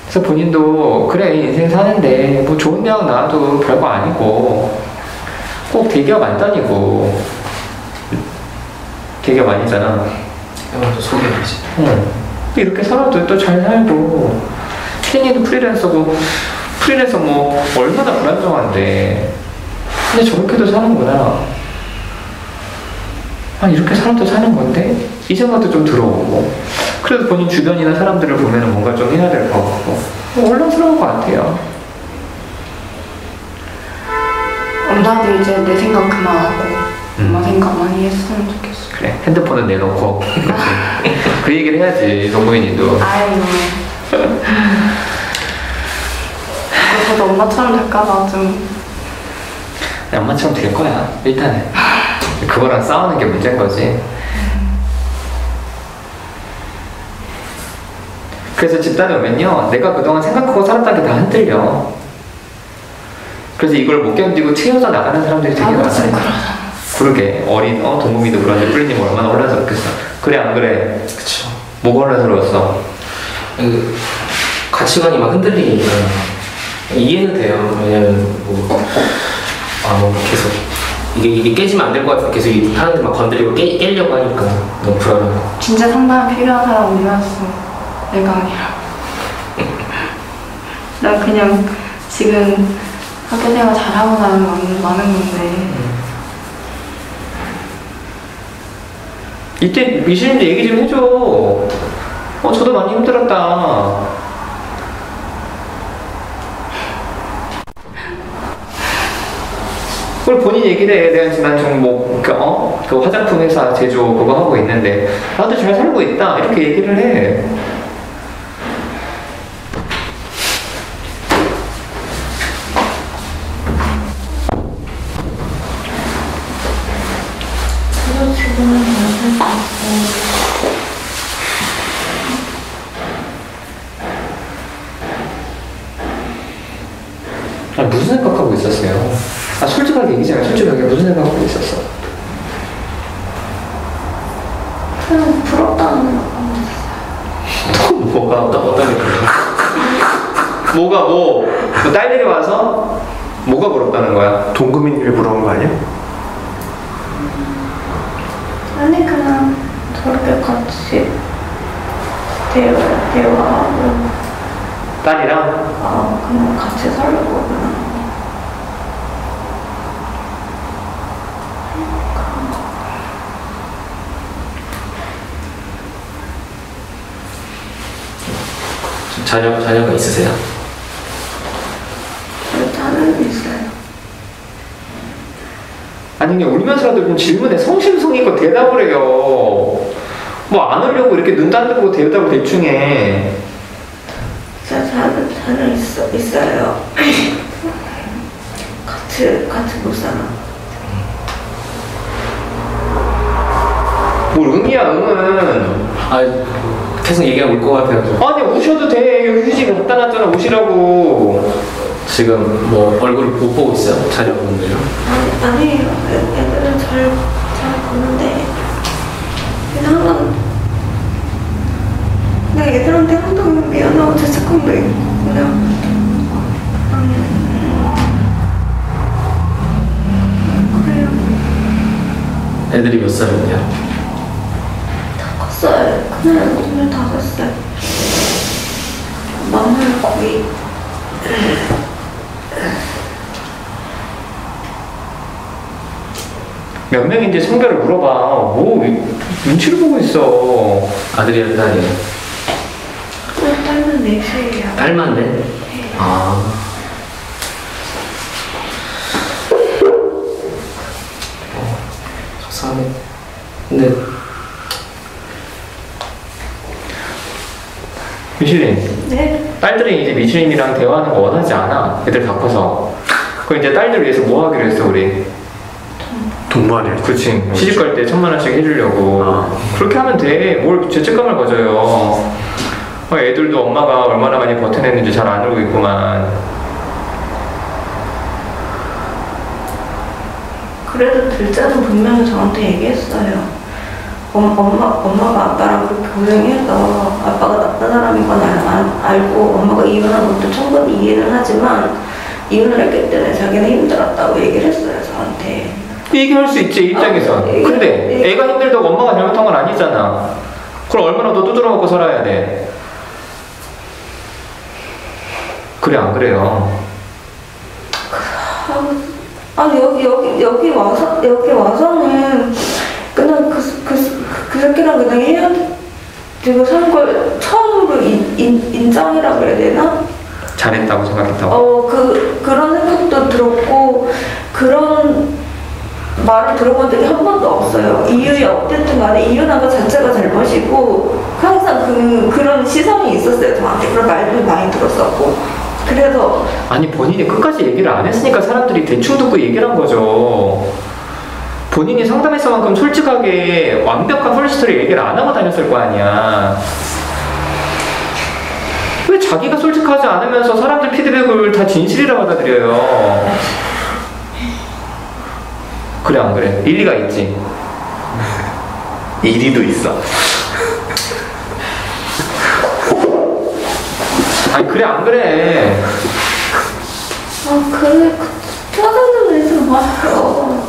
A: 그래서 본인도 그래 인생 사는데 뭐 좋은 대학 나와도 별거 아니고 꼭 대기업 안 다니고 대기업 아니잖아.
B: 먼저 소개해야지.
A: 이렇게 살아도 또 잘 살고 팬이도 프리랜서 뭐 얼마나 불안정한데 근데 저렇게도 사는구나. 이렇게 살아도 사는 건데 이 생각도 좀 들어오고 그래서 본인 주변이나 사람들을 보면 뭔가 좀 해야 될 것 같고 혼란스러운 것 같아요.
C: 엄마도 이제 내 생각 그만하고 엄마 생각 많이 했으면 좋겠어.
A: 그래 핸드폰은 내놓고 그 얘기를 해야지 동구인이도.
C: 아이고 저도 엄마처럼 될까봐 좀
A: 엄마처럼 될 거야 일단은. 그거랑 싸우는 게 문제인 거지. 그래서 집단에 오면요 내가 그동안 생각하고 살았던 게 다 흔들려. 그래서 이걸 못 견디고 튀어서 나가는 사람들이 되게 많아요. 그러게 어린 동구미도 그러는데 뿔리님 얼마나 혼란스럽겠어. 그래 안 그래?
B: 그쵸.
A: 뭐가 혼란스러웠어?
B: 그 가치관이 막 흔들리니까 이해는 돼요. 왜냐면 뭐 계속 이게 깨지면 안 될 것 같아서 계속 이 하는데 막 건드리고 깨려고 하니까 너무 불안하고.
C: 진짜 상담 필요한 사람 우리였어. 내가 아니라. 난 그냥 지금 학교생활 잘하고 나는 많은 건데.
A: 이때 미신인데 얘기 좀 해줘. 저도 많이 힘들었다. 그걸 본인 얘기를 해. 내가 지금 난 지금 그 화장품 회사 제조 그거 하고 있는데 나도 잘 살고 있다. 이렇게 얘기를 해.
F: 저도 지금은 잘 살고 있어요.
A: 무슨 생각하고 있었어요? 솔직하게 얘기잖아요. 솔직하게 무슨 생각하고 있었어?
F: 그냥 부럽다는 생각하고 있어요.
A: 뭐가 어떤 뭐가 딸들이 와서 뭐가 부럽다는 거야?
D: 동금이를 부러운 거 아니야?
F: 아니 그냥 저렇게 같이 대화하고
A: 딸이랑?
F: 그냥 같이 살고 그냥
B: 자녀가 있으세요?
F: 자녀는 있어요.
A: 아니 그냥 울면서라도 좀 질문에 성심성의껏 대답을 해요. 뭐 안 울려고 이렇게 눈 딴 뜨고 대답을 대충 해.
F: 자녀 있어요. 같이 못 살아.
A: 뭘 응이야 응은.
B: 계속 얘기하면 울 것 같아요.
A: 아니 우셔도 돼. 여기 휴지가 갖다 놨잖아. 우시라고.
B: 지금 뭐 얼굴 못 보고 있어요? 자녀분들이요?
F: 아니에요. 애들은 잘 보는데 그냥 애들한테 항상 미안하고 죄책감도 있고 그냥 그래요.
B: 애들이 몇 살이냐?
F: 다 컸어요. 그냥 25살. 막내 거의
A: 몇 명인지 성별을 물어봐. 뭐 눈치를 보고 있어.
B: 아들이랑 딸이에요?
F: 딸은 4살이에요.
B: 딸만 네? 속상하네. 근데
A: 미슐린.
F: 네?
A: 딸들이 이제 미슐린이랑 대화하는 거 원하지 않아. 애들 다 커서. 그럼 이제 딸들 위해서 뭐 하기로 했어 우리?
D: 동무하려.
A: 그치. 시집 갈 때 1,000만 원씩 해주려고. 그렇게 하면 돼. 뭘 죄책감을 가져요. 애들도 엄마가 얼마나 많이 버텨냈는지 잘 안 알고 있구만.
F: 그래도 둘째는 분명히 저한테 얘기했어요. 엄마가 아빠랑 그렇게 고생해서 아빠가 나쁜 사람인 건 알고 엄마가 이혼한 것도 충분히 이해는 하지만 이혼을 했기 때문에 자기는 힘들었다고 얘기를 했어요, 저한테.
A: 얘기할 수 있지, 입장에선. 근데 애가 힘들다고 엄마가 잘못한 건 아니잖아. 그럼 얼마나 더 두드려 맞고 살아야 돼. 그래, 안 그래요?
F: 아니 여기 와서는 그냥 그 새끼랑 그냥 헤어지고 사는 걸 처음으로 인정이라 그래야 되나?
A: 잘했다고 생각했다고?
F: 그런 생각도 들었고 그런 말을 들어본 적이 한 번도 없어요. 이유가 어쨌든 간에 이혼한 것 자체가 잘못이고 항상 그런 시선이 있었어요. 저한테 그런 말도 많이 들었었고 그래서
A: 아니 본인이 끝까지 얘기를 안 했으니까 사람들이 대충 듣고 얘기를 한 거죠. 본인이 상담했을 만큼 솔직하게 완벽한 폴리스토리 얘기를 안 하고 다녔을 거 아니야. 왜 자기가 솔직하지 않으면서 사람들 피드백을 다 진실이라고 받아들여요? 그래 안 그래? 일리가 있지.
D: 일리도 있어.
A: 아니 그래 안 그래?
F: 아 그래 짜증 내지 마세요.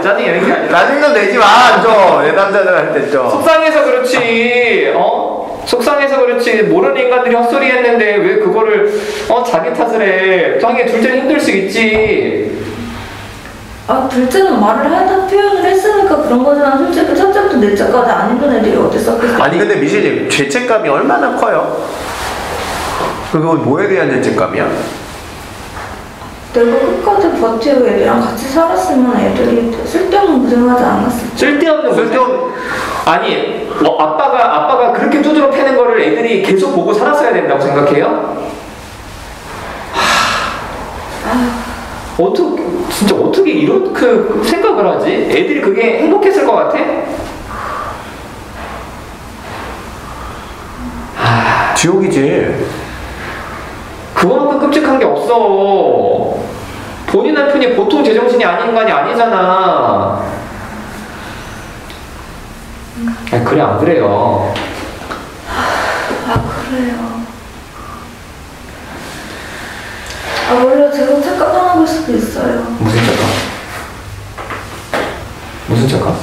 A: 짜증이 이런 게 아니라
D: 짜증좀 내지 마, 좀. 내 남자들한테 좀.
A: 속상해서 그렇지. 속상해서 그렇지. 모르는 인간들이 헛소리 했는데 왜 그거를 자기 탓을 해. 당연히 둘째는 힘들 수 있지.
F: 아 둘째는 말을 하다 표현을 했으니까 그런 거잖아. 솔직히 첫째부터 넷째까지 안 힘든 애들이 어디 있었겠어.
D: 아니, 근데 미실님, 죄책감이 얼마나 커요? 그거 뭐에 대한 죄책감이야?
F: 내가 끝까지 버티고 애들이랑 같이 살았으면 애들이 쓸데없는 고생하지 않았을
A: 쓸데없는 아니 아빠가 그렇게 두드러 패는 거를 애들이 계속 보고 살았어야 된다고 생각해요? 진짜 어떻게 이런 그 생각을 하지? 애들이 그게 행복했을 것 같아?
D: 지옥이지.
A: 그거만큼 끔찍한 게 없어. 본인 남편이 보통 제정신이 아닌 인간이 아니잖아. 아니 그래 안 그래요?
F: 아 그래요. 아 원래 제가 착각하는 걸 수도 있어요.
A: 무슨 착각? 무슨 착각?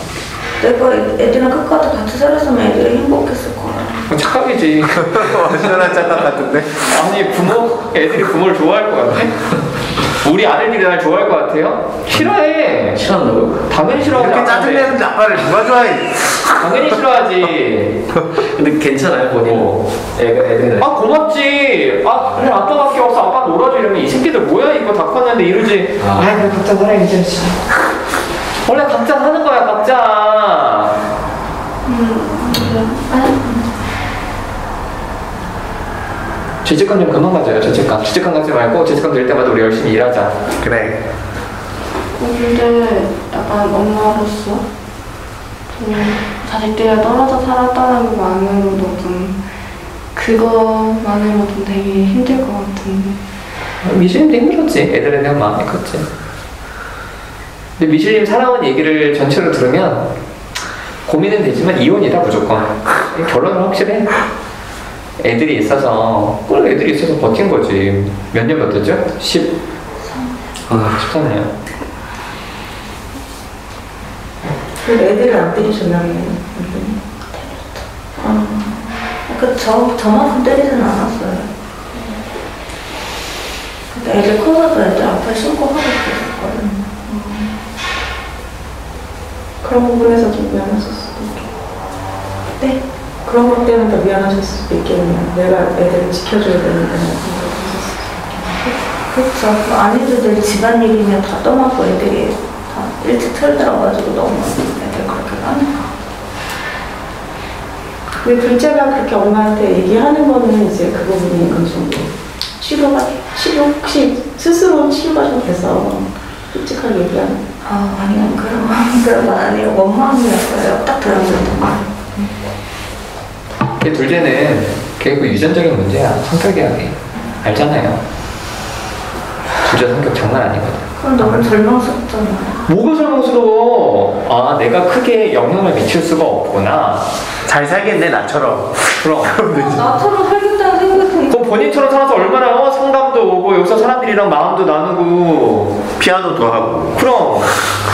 F: 내가 애들이랑 끝까지 같이 살았으면 애들이 행복했을 거야.
A: 착각이지.
D: 완전한 착각 같은데?
A: 아니 애들이 부모를 좋아할 것 같아? 우리 아들들이 날 좋아할 것 같아요? 싫어해.
B: 싫어한다고요?
A: 당연히 싫어하지.
D: 이렇게 짜증내는 아빠를 누가 좋아해?
A: 당연히 싫어하지.
B: 근데 괜찮아요 본인? 애들은
A: 아 고맙지. 아 그래 아빠밖에 없어. 아빠 놀아줘 이러면 이 새끼들 뭐야 이거 다 컸는데 이러지. 아이 그래 각자 살아 이제. 원래 각자 사는 거야 각자. 죄책감 좀 그만 가져요. 죄책감 갖지 말고 죄책감 들 때마다 우리 열심히 일하자.
D: 그래.
C: 근데 약간 엄마로서 자식들이랑 떨어져 살았다는 것만으로도 좀 그거만으로도 되게 힘들 것 같은데.
A: 미실님도 힘들었지. 애들에 대한 마음이 컸지. 근데 미실님 살아온 얘기를 전체로 들으면 고민은 되지만 이혼이다 무조건. 결론은 확실해. 애들이 있어서 버틴 거지. 몇 년 버텼죠? 13년.
E: 애들을 안 때리셨나요?
F: 저만큼 때리진 않았어요. 근데 애들 커서도 애들 앞에 신고 하고 그랬거든.
E: 그런 부분에서 좀 미안하셨을 수도 있겠네요.
F: 네.
E: 그런 것 때문에 더 미안하셨을 수도 있겠네요. 내가 애들을 지켜줘야 되는데
F: 그렇죠. 아내들 집안일이면 다 떠맡고 애들이 다 일찍 틀들어가지고 너무 애들 그렇게 하니까.
E: 근데 둘째가 그렇게 엄마한테 얘기하는 거는 이제 그 부분이 어느 정도 혹시 스스로 치유가 좀 돼서 솔직하게 얘기하는.
F: 아니요 그런 건 아니에요. 원망이었어요. 딱 들었을 때.
A: 둘째는 결국 유전적인 문제야. 성격이야. 알잖아요. 둘째 성격 장난 아니거든.
F: 그럼 너무 절망스럽잖아요.
A: 뭐가 설명스러워? 내가 크게 영향을 미칠 수가 없구나.
D: 잘 살겠네, 나처럼.
A: 그럼.
F: 나처럼 살겠다는 생각이
A: 그럼 본인처럼 살아서 얼마나 상담도 오고 여기서 사람들이랑 마음도 나누고
D: 피아노도 하고.
A: 그럼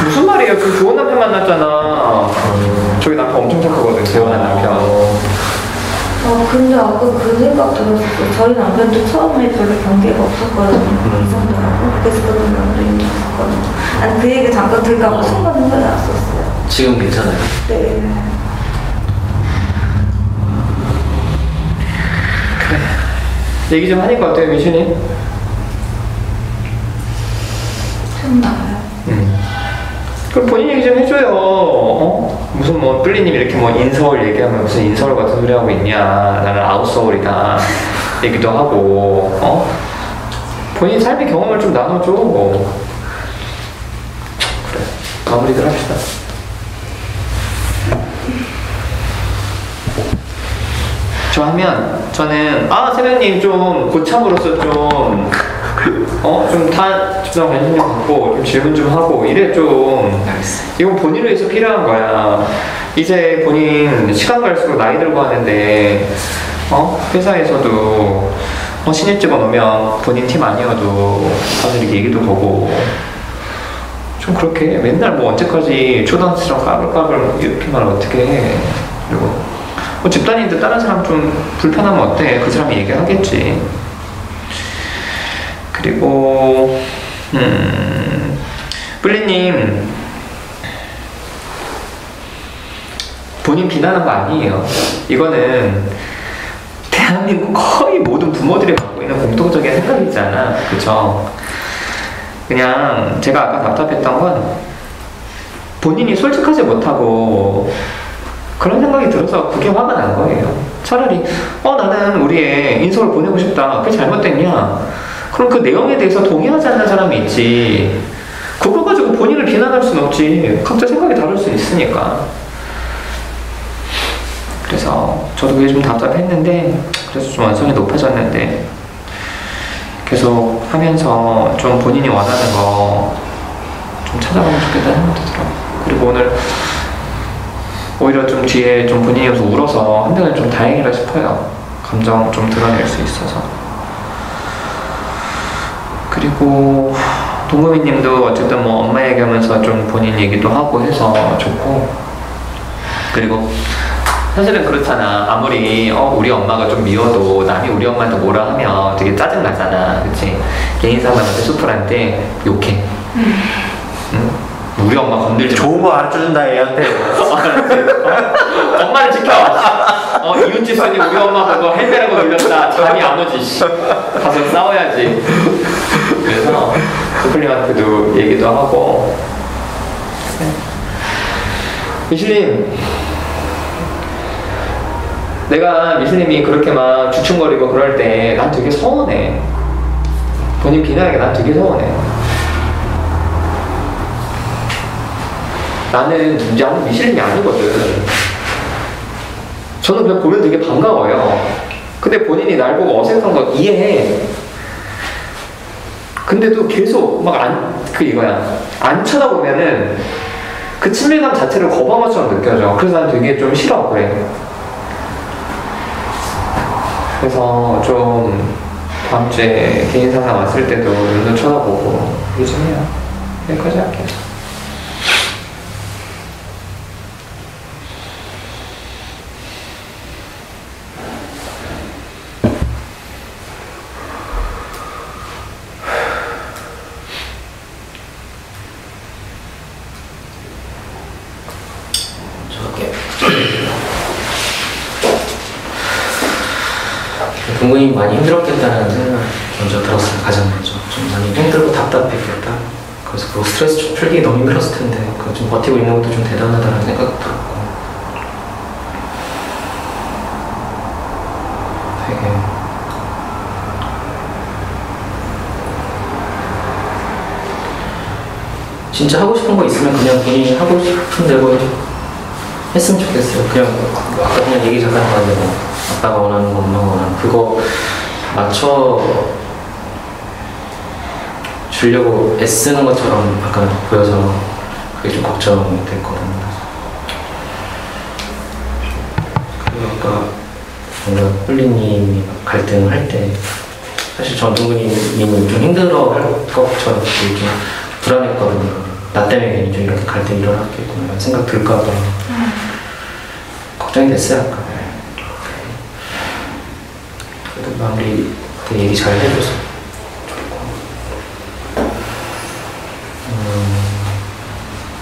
A: 무슨 말이에요? 그 좋은 남편 만났잖아. 저기 남편 엄청 착하거든. 재혼한 남편.
F: 근데 아까 그 생각 들었었어. 저희 남편도 처음에 별로 관계가 없었거든요. 이상하더라고. 그래서 그런 면도 있었거든요. 아니 그 얘기 잠깐 들어가고 순간 생각이 났었어요.
B: 지금 괜찮아요?
F: 네.
A: 얘기 좀 하니까 어때요, 미신이?
F: 좀 나아요.
A: 그럼 본인 얘기 좀 해줘요. 무슨 뿔리님 이렇게 인서울 얘기하면 무슨 인서울 같은 소리 하고 있냐. 나는 아웃서울이다. 얘기도 하고, 본인 삶의 경험을 좀 나눠줘. 그래. 마무리들 합시다. 저는 새벽님 좀 고참으로서 좀 주변 관심 좀 갖고 좀 질문 좀 하고 이래 좀. 이건 본인을 위해서 필요한 거야. 이제 본인 시간 갈수록 나이 들고 하는데 회사에서도 신입 직원 오면 본인 팀 아니어도 가서 이렇게 얘기도 보고 좀 그렇게 맨날 뭐 언제까지 초등학생처럼 까불까불 이렇게만 어떻게 해. 그리고 뭐 집단인데 다른 사람 좀 불편하면 어때? 그 사람이 얘기하겠지. 그리고 뿔리님 본인 비난한 거 아니에요. 이거는 대한민국 거의 모든 부모들이 갖고 있는 공통적인 생각이잖아. 그쵸? 그냥 제가 아까 답답했던 건 본인이 솔직하지 못하고 그런 생각이 들어서 그게 화가 난 거예요. 차라리 나는 우리 애 인서울 보내고 싶다. 그게 잘못됐냐? 그럼 그 내용에 대해서 동의하지 않는 사람이 있지. 그거 가지고 본인을 비난할 수는 없지. 각자 생각이 다를 수 있으니까. 그래서 저도 그게 좀 답답했는데 그래서 좀 완성이 높아졌는데 계속 하면서 좀 본인이 원하는 거 좀 찾아보면 좋겠다는 생각도 들어요. 그리고 오늘 오히려 좀 뒤에 좀 본인이 울어서 한편은 좀 다행이라 싶어요. 감정 좀 드러낼 수 있어서. 그리고 동금이 님도 어쨌든 뭐 엄마 얘기하면서 좀 본인 얘기도 하고 해서 좋고. 그리고 사실은 그렇잖아. 아무리 우리 엄마가 좀 미워도 남이 우리 엄마한테 뭐라 하면 되게 짜증나잖아. 그치? 개인 사람한테 수풀한테 욕해. 응? 우리 엄마 건들지
D: 좋은 거 가르쳐준다 애한테.
A: 엄마를 지켜. 이웃집 손이 우리 엄마 보고 헬베라고 밀렸다. 잠이 안 오지. 가서 싸워야지. 그래서 수풀님한테도 얘기도 하고. 미실님, 내가 미실님이 그렇게 막 주춤거리고 그럴 때 난 되게 서운해. 본인 비난하게 난 되게 서운해. 나는 미실님이 아니거든. 저는 그냥 보면 되게 반가워요. 근데 본인이 날 보고 어색한 거 이해해. 근데도 계속 막 안 쳐다보면은 그 친밀감 자체를 거부한 것처럼 느껴져. 그래서 난 되게 좀 싫어. 그래. 그래서 좀 다음 주에 개인 상담 왔을 때도 눈도 쳐다보고 그게 좀 해요. 여기까지 할게요.
B: 동근이 많이 힘들었겠다는 생각 먼저 들었어요. 가장 먼저 좀 많이 힘들고 답답했겠다. 그래서 그 스트레스 좀 풀기 너무 힘들었을 텐데 그거 좀 버티고 있는 것도 좀 대단하다는 생각도 들었고 되게 진짜 하고 싶은 거 있으면 그냥 본인이 하고 싶은 대로 했으면 좋겠어요. 아까 그냥 얘기 잠깐 나왔는데 아빠가 원하는 거, 엄마가 원하는 거 그거 맞춰 주려고 애쓰는 것처럼 약간 보여서 그게 좀 걱정이 됐거든요. 그리고 아까 뭔가 뿔리님이 갈등을 할 때 사실 전 동근이님은 좀 힘들어 할 것처럼 되게 좀 불안했거든요. 나 때문에 괜히 좀 이렇게 갈등이 일어났겠구나 이런 생각 들까봐 걱정이 됐어요. 아까. 그래도 마무리 때 얘기 잘 해줘서 좋고.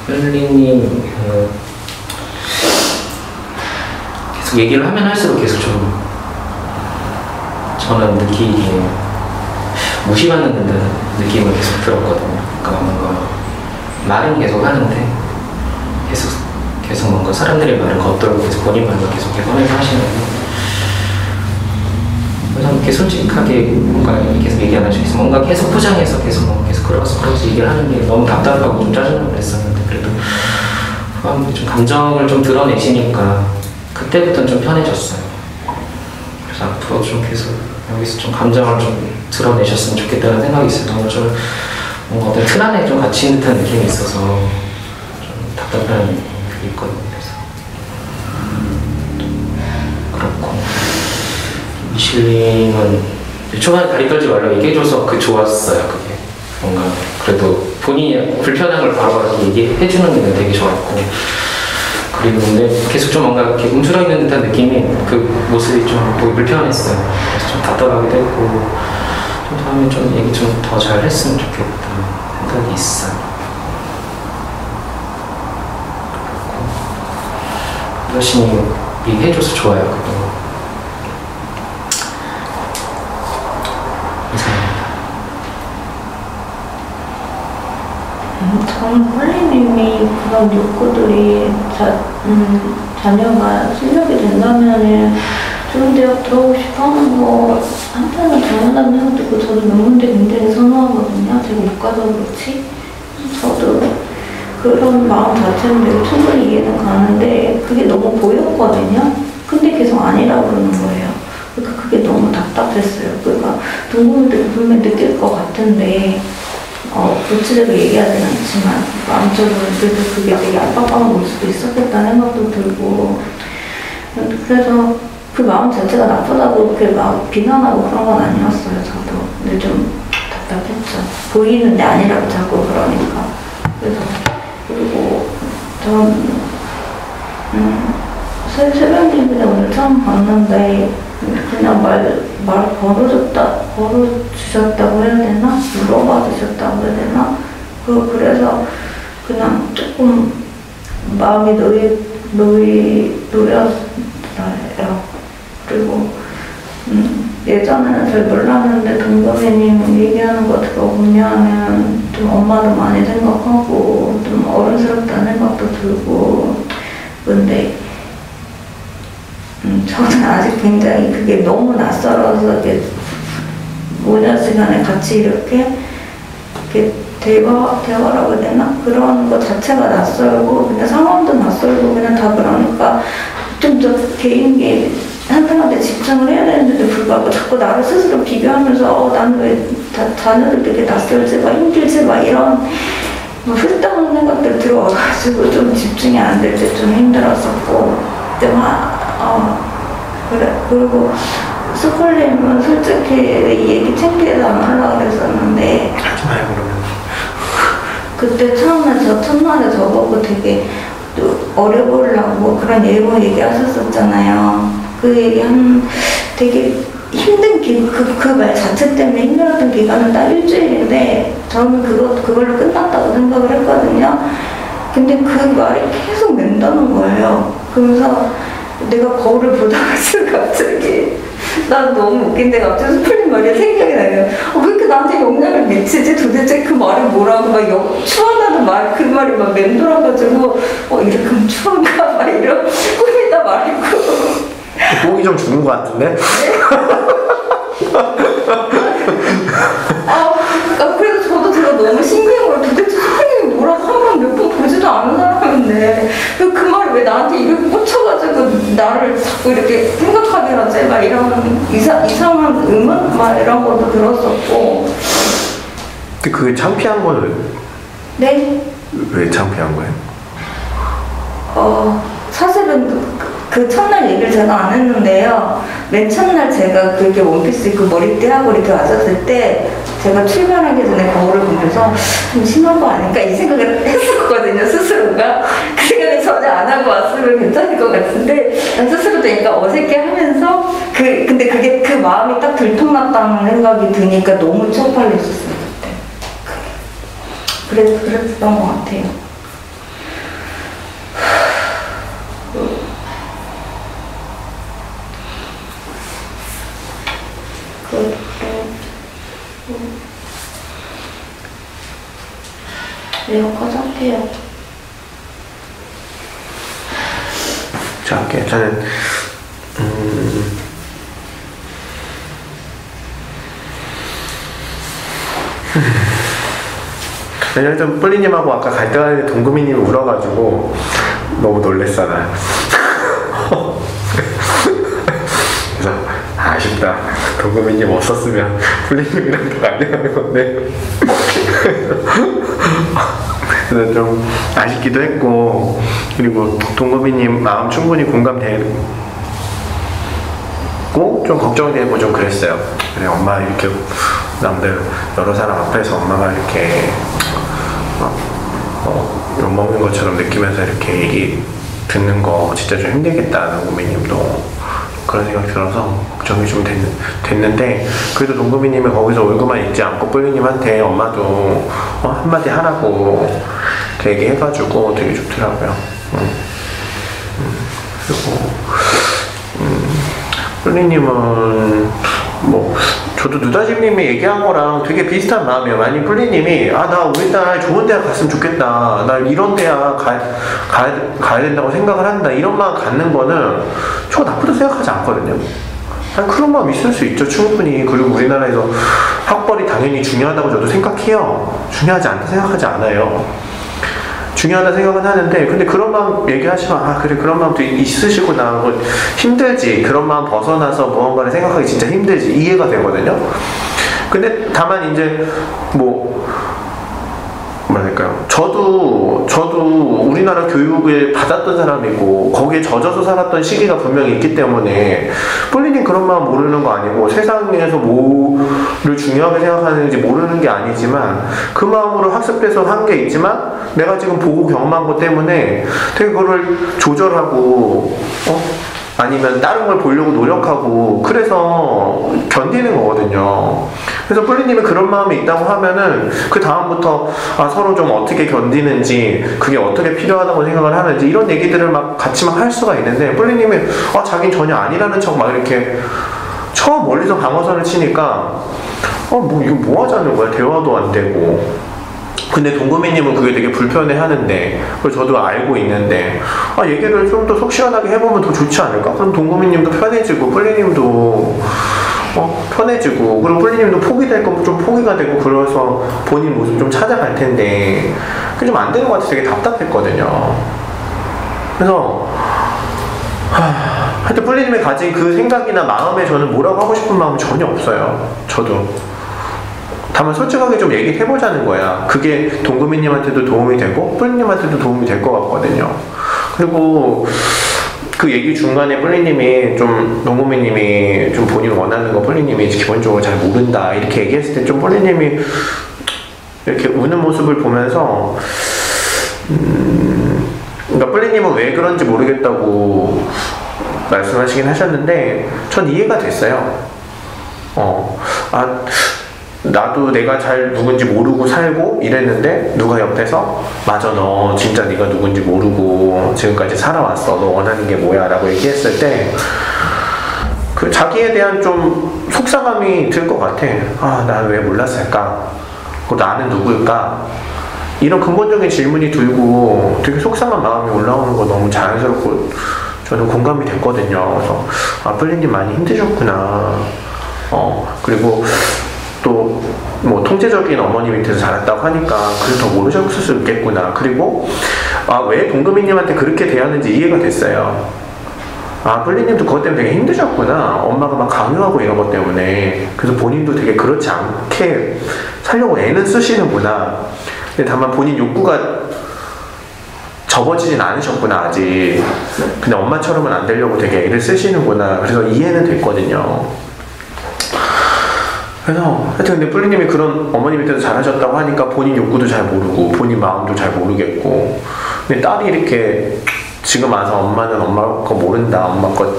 B: 뿔리님 계속 얘기를 하면 할수록 계속 좀 저는 느끼기에 무시받는 느낌을 계속 들었거든요. 그러니까 뭔가 말은 계속 하는데 계속 뭔가 사람들의 말을 걷도록 계속 본인 말만 계속 꺼내서 하시는 거. 그래서 이렇게 솔직하게 뭔가 계속 얘기 안 할 수 있어. 뭔가 계속 포장해서 계속 그러면서 얘기를 하는 게 너무 답답하고 좀 짜증나고 그랬었는데 그래도 좀 감정을 좀 드러내시니까 그때부터는 좀 편해졌어요. 그래서 앞으로 좀 계속 여기서 좀 감정을 좀 드러내셨으면 좋겠다는 생각이 있어요. 너무 좀 뭔가 어떤 틀 안에 좀 갇힌 듯한 느낌이 있어서 좀 답답한 게 있거든요. 그래서 그렇고 미실님은 초반에 다리 떨지 말라고 얘기해줘서 좋았어요. 그게 뭔가 그래도 본인이 불편한 걸 바로 얘기해주는 게 되게 좋았고, 그리고 근데 계속 좀 뭔가 이렇게 움츠러 있는 듯한 느낌이, 그 모습이 좀 보기 불편했어요. 그래서 좀 답답하기도 했고, 좀 다음에 좀 얘기 좀 더 잘 했으면 좋겠다 생각이 있어요. 열심히 얘기해줘서 좋아요. 그거.
F: 저는 홀리님이 그런 욕구들이 자녀가 실력이 된다면은 좋은 대학 들어오고 싶어 하는 거 한편은 당연한 생각도 있고, 저도 명문대 굉장히 선호하거든요. 제가 못 가서 그렇지. 저도 그런 마음 자체는 되게 충분히 이해는 가는데 그게 너무 보였거든요. 근데 계속 아니라고 그러는 거예요. 그러니까 그게 너무 답답했어요. 그러니까 동공들이 분명히 느낄 것 같은데 구체적으로 얘기하지는 않지만 마음적으로 그래도 그게 되게 압박감을 올 수도 있었겠다는 생각도 들고, 그래서 그 마음 자체가 나쁘다고 그렇게 막 비난하고 그런 건 아니었어요. 저도. 근데 좀 답답했죠. 보이는데 아니라고 자꾸 그러니까. 그래서 그리고 전 새벽님들 오늘 처음 봤는데 그냥 말 걸어주셨다고 해야 되나? 물어봐 주셨다고 해야 되나? 그래서 그냥 조금 마음이 놓였어요. 그리고 예전에는 잘 몰랐는데 동거배님 얘기하는 거 들어보면은 좀 엄마도 많이 생각하고 좀 어른스럽다는 생각도 들고, 근데 저는 아직 굉장히 그게 너무 낯설어서 이렇게 모자 시간에 같이 이렇게 대화라고 해야 되나? 그런 거 자체가 낯설고, 그냥 상황도 낯설고, 그냥 다 그러니까 좀 더 개인기 한 사람한테 집중을 해야 되는데도 불구하고 자꾸 나를 스스로 비교하면서 나는 왜 자녀들 되게 낯설지 막 힘들지 막 이런 쓸데없는 생각들 들어와가지고 좀 집중이 안 될 때 좀 힘들었었고, 그때 그래. 그리고 스콜님은 솔직히 이 얘기 창피해서 안 하려고 그랬었는데
D: 하지 마요 그러면.
F: 그때 처음에 첫날에 저보고 되게 어려 보이려고 그런 예고 얘기하셨었잖아요. 그 얘기 되게 힘든 그 말 자체 때문에 힘들었던 기간은 딱 일주일인데 저는 그걸로 끝났다고 생각을 했거든요. 근데 그 말이 계속 맴도는 거예요. 그러면서 내가 거울을 보다가 갑자기 난 너무 웃긴데 갑자기 스플린 말이 생각이 나요. 왜 이렇게 나한테 영향을 미치지? 도대체 그 말이 뭐라고 막 추하다는 말, 그 말이 막 맴돌아가지고 이렇게 하면 추한가? 막 이런 꿈이다 말이고.
D: 목이 좀 죽은 것 같은데?
F: 그래서 저도 제가 너무 신기한 걸 도대체 스플린이 뭐라고 한 번 몇 번 보지도 않은 사람인데 그 말이 왜 나한테 이렇게 꽂혀가지고 나를 자꾸 이렇게 생각하게 하지? 막 이런 이상한 의문? 막 이런 것도 들었었고.
D: 근데 그게 창피한 걸
F: 네?
D: 왜 창피한 거예요?
F: 사실은 그 첫날 얘기를 제가 안 했는데요. 맨 첫날 제가 그렇게 원피스 그 머리띠 하고 이렇게 왔었을 때 제가 출발하기 전에 거울을 보면서 좀 심한 거 아닐까 이 생각을 했었거든요, 스스로가. 그 생각을 전혀 안 하고 왔으면 괜찮을 것 같은데 스스로도 약간 어색해 하면서 근데 그게 그 마음이 딱 들통났다는 생각이 드니까 너무 쪽팔렸었어요, 그때. 그랬던 것 같아요. 여기까지 할게요.
D: 자, 할게요. 저는 왜냐면 뿔리님하고 아까 갈 때 동구미님이 울어가지고 너무 놀랬잖아요. 그래서 아쉽다. 동구미님 없었으면 뿔리님이랑 더 갈려하는 건데. 그래서 좀 아쉽기도 했고, 그리고 동구미님 마음 충분히 공감되고 좀 걱정되고 좀 그랬어요. 그래 엄마 이렇게 남들 여러 사람 앞에서 엄마가 이렇게 욕먹는 것처럼 느끼면서 이렇게 얘기 듣는 거 진짜 좀 힘들겠다. 동구미님도 그런 생각이 들어서 걱정이 좀 됐는데 그래도 동구미님이 거기서 울고만 있지 않고 뿔리님한테 엄마도 한마디 하라고 되게 해가지고 되게 좋더라고요. 그리고 뿔리님은 뭐 저도 누다집님이 얘기한 거랑 되게 비슷한 마음이에요. 만약 뿔리님이 나 우리 딸 좋은 대학 갔으면 좋겠다, 나 이런 대학 가야 된다고 생각을 한다, 이런 마음 갖는 거는 저 나쁘다 생각하지 않거든요. 아니, 그런 마음 있을 수 있죠, 충분히. 그리고 우리나라에서 학벌이 당연히 중요하다고 저도 생각해요. 중요하지 않다 생각하지 않아요. 중요하다 생각은 하는데, 근데 그런 마음 얘기하시면 그래 그런 마음도 있으시구나, 뭐 힘들지, 그런 마음 벗어나서 무언가를 생각하기 진짜 힘들지, 이해가 되거든요. 근데 다만 이제 뭐랄까요, 저도 우리나라 교육을 받았던 사람이고 거기에 젖어서 살았던 시기가 분명히 있기 때문에 뿔리님 그런 마음 모르는 거 아니고, 세상에서 뭐를 중요하게 생각하는지 모르는 게 아니지만 그 마음으로 학습돼서 한 게 있지만 내가 지금 보고 경험한 것 때문에 되게 그거를 조절하고 아니면 다른 걸 보려고 노력하고 그래서 견디는 거거든요. 그래서 뿔리님이 그런 마음이 있다고 하면은 그 다음부터 서로 좀 어떻게 견디는지, 그게 어떻게 필요하다고 생각을 하는지, 이런 얘기들을 막 같이 막 할 수가 있는데, 뿔리님이 자긴 전혀 아니라는 척 막 이렇게 처음 멀리서 방어선을 치니까 이거 뭐 하자는 거야, 대화도 안 되고. 근데 동구미님은 그게 되게 불편해 하는데, 그걸 저도 알고 있는데, 얘기를 좀 더 속 시원하게 해보면 더 좋지 않을까? 그럼 동구미님도 편해지고, 뿔리님도 편해지고, 그리고 뿔리님도 포기될 거면 좀 포기가 되고, 그래서 본인 모습 좀 찾아갈 텐데, 그게 좀 안 되는 것 같아서 되게 답답했거든요. 그래서 하여튼 뿔리님이 가진 그 생각이나 마음에 저는 뭐라고 하고 싶은 마음은 전혀 없어요. 저도. 다만 솔직하게 좀 얘기를 해보자는 거야. 그게 동구미님한테도 도움이 되고 뿔리님한테도 도움이 될 것 같거든요. 그리고 그 얘기 중간에 뿔리님이 동구미님이 본인 원하는 거 뿔리님이 기본적으로 잘 모른다 이렇게 얘기했을 때 뿔리님이 이렇게 우는 모습을 보면서 그러니까 뿔리님은 왜 그런지 모르겠다고 말씀하시긴 하셨는데 전 이해가 됐어요. 나도 내가 잘 누군지 모르고 살고 이랬는데 누가 옆에서 맞아, 너 진짜 네가 누군지 모르고 지금까지 살아왔어, 너 원하는 게 뭐야 라고 얘기했을 때 그 자기에 대한 좀 속상함이 들 것 같아. 난 왜 몰랐을까, 나는 누구일까, 이런 근본적인 질문이 들고 되게 속상한 마음이 올라오는 거 너무 자연스럽고 저는 공감이 됐거든요. 그래서 뿔리님 많이 힘드셨구나. 그리고 또 뭐 통제적인 어머니 밑에서 자랐다고 하니까 그래서 더 모르셨을 수 있겠구나. 그리고 왜 동금이님한테 그렇게 대하는지 이해가 됐어요. 뿔리님도 그것 때문에 되게 힘드셨구나, 엄마가 막 강요하고 이런 것 때문에. 그래서 본인도 되게 그렇지 않게 살려고 애는 쓰시는구나. 근데 다만 본인 욕구가 접어지진 않으셨구나 아직. 근데 엄마처럼은 안 되려고 되게 애를 쓰시는구나. 그래서 이해는 됐거든요. 그래서 하여튼 근데 뿔리님이 그런 어머니 밑에서 잘하셨다고 하니까 본인 욕구도 잘 모르고 본인 마음도 잘 모르겠고, 근데 딸이 이렇게 지금 와서 엄마는 엄마 거 모른다, 엄마 거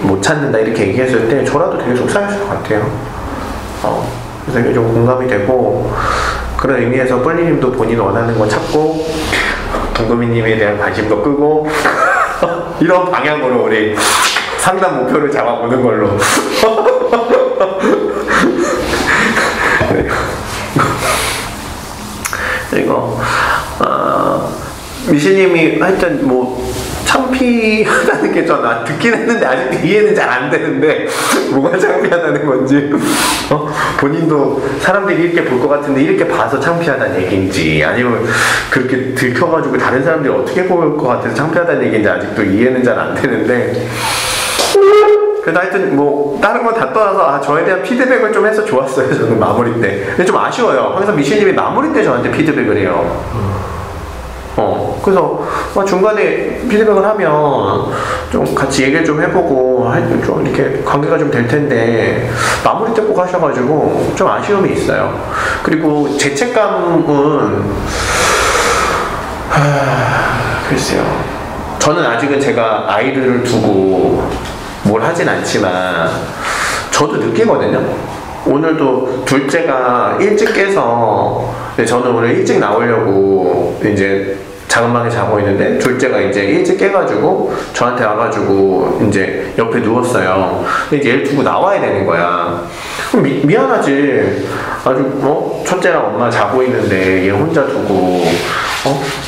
D: 못 찾는다 이렇게 얘기했을 때 저라도 되게 속상했을 것 같아요. 그래서 이게 좀 공감이 되고, 그런 의미에서 뿔리님도 본인 원하는 거 찾고 동금이님에 대한 관심도 끄고 이런 방향으로 우리 상담 목표를 잡아보는 걸로. 그리고 미시님이 하여튼 창피하다는 게 저는 듣긴 했는데 아직도 이해는 잘 안 되는데 뭐가 창피하다는 건지, 본인도 사람들이 이렇게 볼 것 같은데 이렇게 봐서 창피하다는 얘기인지, 아니면 그렇게 들켜가지고 다른 사람들이 어떻게 볼 것 같아서 창피하다는 얘기인지 아직도 이해는 잘 안 되는데, 그래도 하여튼 다른 건 다 떠나서 저에 대한 피드백을 좀 해서 좋았어요. 저는 마무리 때. 근데 좀 아쉬워요. 항상 미시님이 마무리 때 저한테 피드백을 해요. 그래서 중간에 피드백을 하면 좀 같이 얘기를 좀 해보고 좀 이렇게 관계가 좀 될 텐데 마무리 때 꼭 하셔가지고 좀 아쉬움이 있어요. 그리고 죄책감은 글쎄요. 저는 아직은 제가 아이들을 두고 뭘 하진 않지만 저도 느끼거든요. 오늘도 둘째가 일찍 깨서 저는 오늘 일찍 나오려고 이제 작은 방에 자고 있는데 둘째가 이제 일찍 깨가지고 저한테 와가지고 이제 옆에 누웠어요. 근데 이제 얘를 두고 나와야 되는 거야. 그럼 미안하지. 아주 첫째랑 엄마 자고 있는데 얘 혼자 두고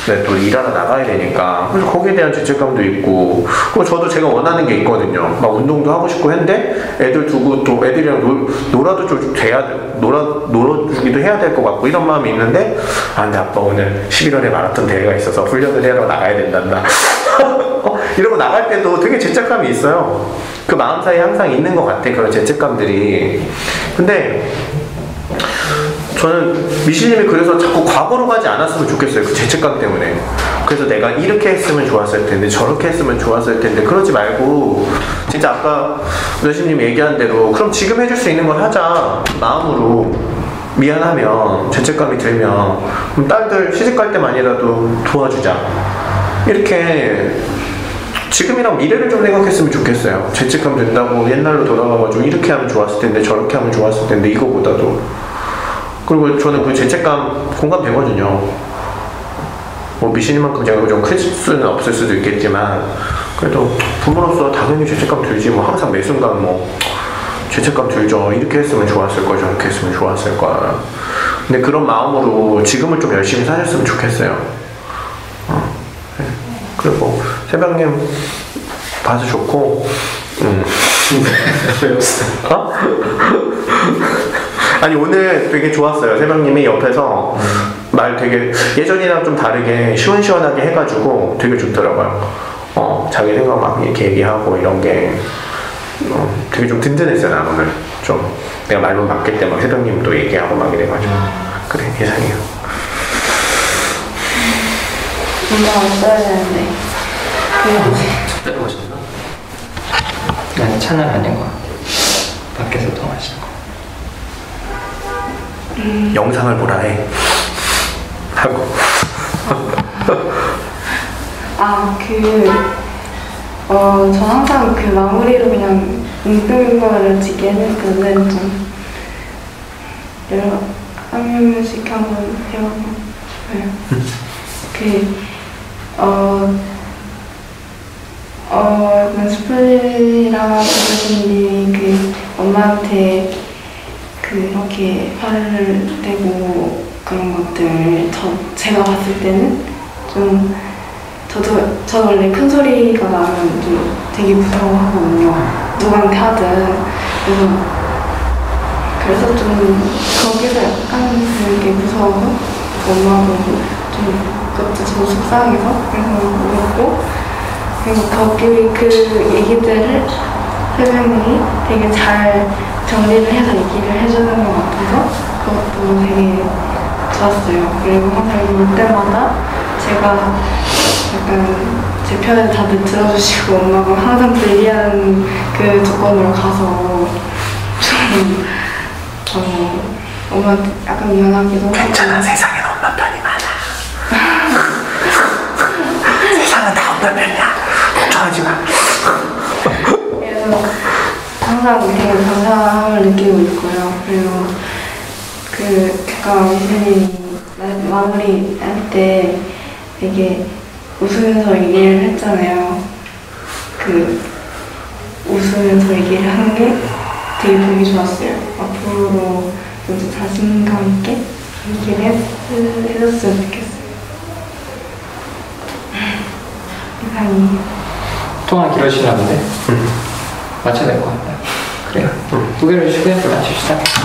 D: 네, 또 일하러 나가야 되니까. 그래서 거기에 대한 죄책감도 있고. 그리고 저도 제가 원하는 게 있거든요. 막 운동도 하고 싶고 했는데 애들 두고 또 애들이랑 놀아도 좀 돼야 놀아주기도 해야 될 것 같고 이런 마음이 있는데 근데 아빠 오늘 11월에 마라톤 대회가 있어서 훈련을 하러 나가야 된단다. 이러고 나갈 때도 되게 죄책감이 있어요. 그 마음 사이에 항상 있는 것 같아, 그런 죄책감들이. 근데 저는 미시님이 그래서 자꾸 과거로 가지 않았으면 좋겠어요. 그 죄책감 때문에. 그래서 내가 이렇게 했으면 좋았을 텐데 저렇게 했으면 좋았을 텐데 그러지 말고 진짜 아까 여신님이 얘기한 대로 그럼 지금 해줄 수 있는 걸 하자. 마음으로 미안하면 죄책감이 들면 그럼 딸들 시집갈 때만이라도 도와주자. 이렇게 지금이랑 미래를 좀 생각했으면 좋겠어요. 죄책감 든다고 옛날로 돌아가가지고 이렇게 하면 좋았을 텐데 저렇게 하면 좋았을 텐데 이거보다도. 그리고 저는 그 죄책감 공감되거든요. 미신이만큼 제가 좀 클 수는 없을 수도 있겠지만 그래도 부모로서 당연히 죄책감 들지. 항상 매 순간 죄책감 들죠. 이렇게 했으면 좋았을 걸, 저렇게 했으면 좋았을 걸. 근데 그런 마음으로 지금을 좀 열심히 사셨으면 좋겠어요. 네. 그리고 새벽님 봐서 좋고 아니 오늘 되게 좋았어요. 새벽님이 옆에서 말 되게 예전이랑 좀 다르게 시원시원하게 해가지고 되게 좋더라고요. 자기 생각 막 이렇게 얘기하고 이런 게 되게 좀 든든했어요. 난 오늘 좀 내가 말로 맞기 때문에 새벽님도 얘기하고 막 이래가지고 그래 예상해요.
C: 엄마 왔어야 되는데
B: 빼고 오셨나?
A: 난 차는 아닌 거. 밖에서 통화하시는 거.
D: 영상을 보라 해 하고
C: 전 항상 그 마무리로 그냥 웅뚱거를 지게는 그는 좀 여러 한 명씩 한번 해보고요. 스플릿이랑 교수님이 엄마한테 그렇게 화를 내고 그런 것들 제가 봤을 때는 좀 저도 원래 큰 소리가 나면 좀 되게 무서워하거든요. 누구한테 하든. 그래서 좀 거기서 약간 그게 무서워서 엄마도 좀 그것도 좀 속상해서 그래서 울었고 그리고 거기 그 얘기들을 선생님이 되게 잘 정리를 해서 얘기를 해주는 것 같아서 그것도 되게 좋았어요. 그리고 항상 울 때마다 제가 약간 제 편을 다들 들어주시고 엄마가 항상 불리한 그 조건으로 가서 좀 엄마한테 약간 미안하기도 하고.
D: 괜찮아, 세상에는 엄마 편이 많아. 세상은 다 엄마 편이야. 걱정하지 마.
C: 그래서 항상 되게 감사함을 느끼고 있고요. 그리고 아까 미세님이 마무리 할 때 되게 웃으면서 얘기를 했잖아요. 웃으면서 얘기를 하는 게 되게 보기 좋았어요. 앞으로 좀 자신감 있게 얘기를 해줬으면 좋겠어요. 이상이
A: 통화 길어지나 본데? 맞춰야 될 것 같다. 그래요. 두 개를 쉬고 해서 맞춥시다.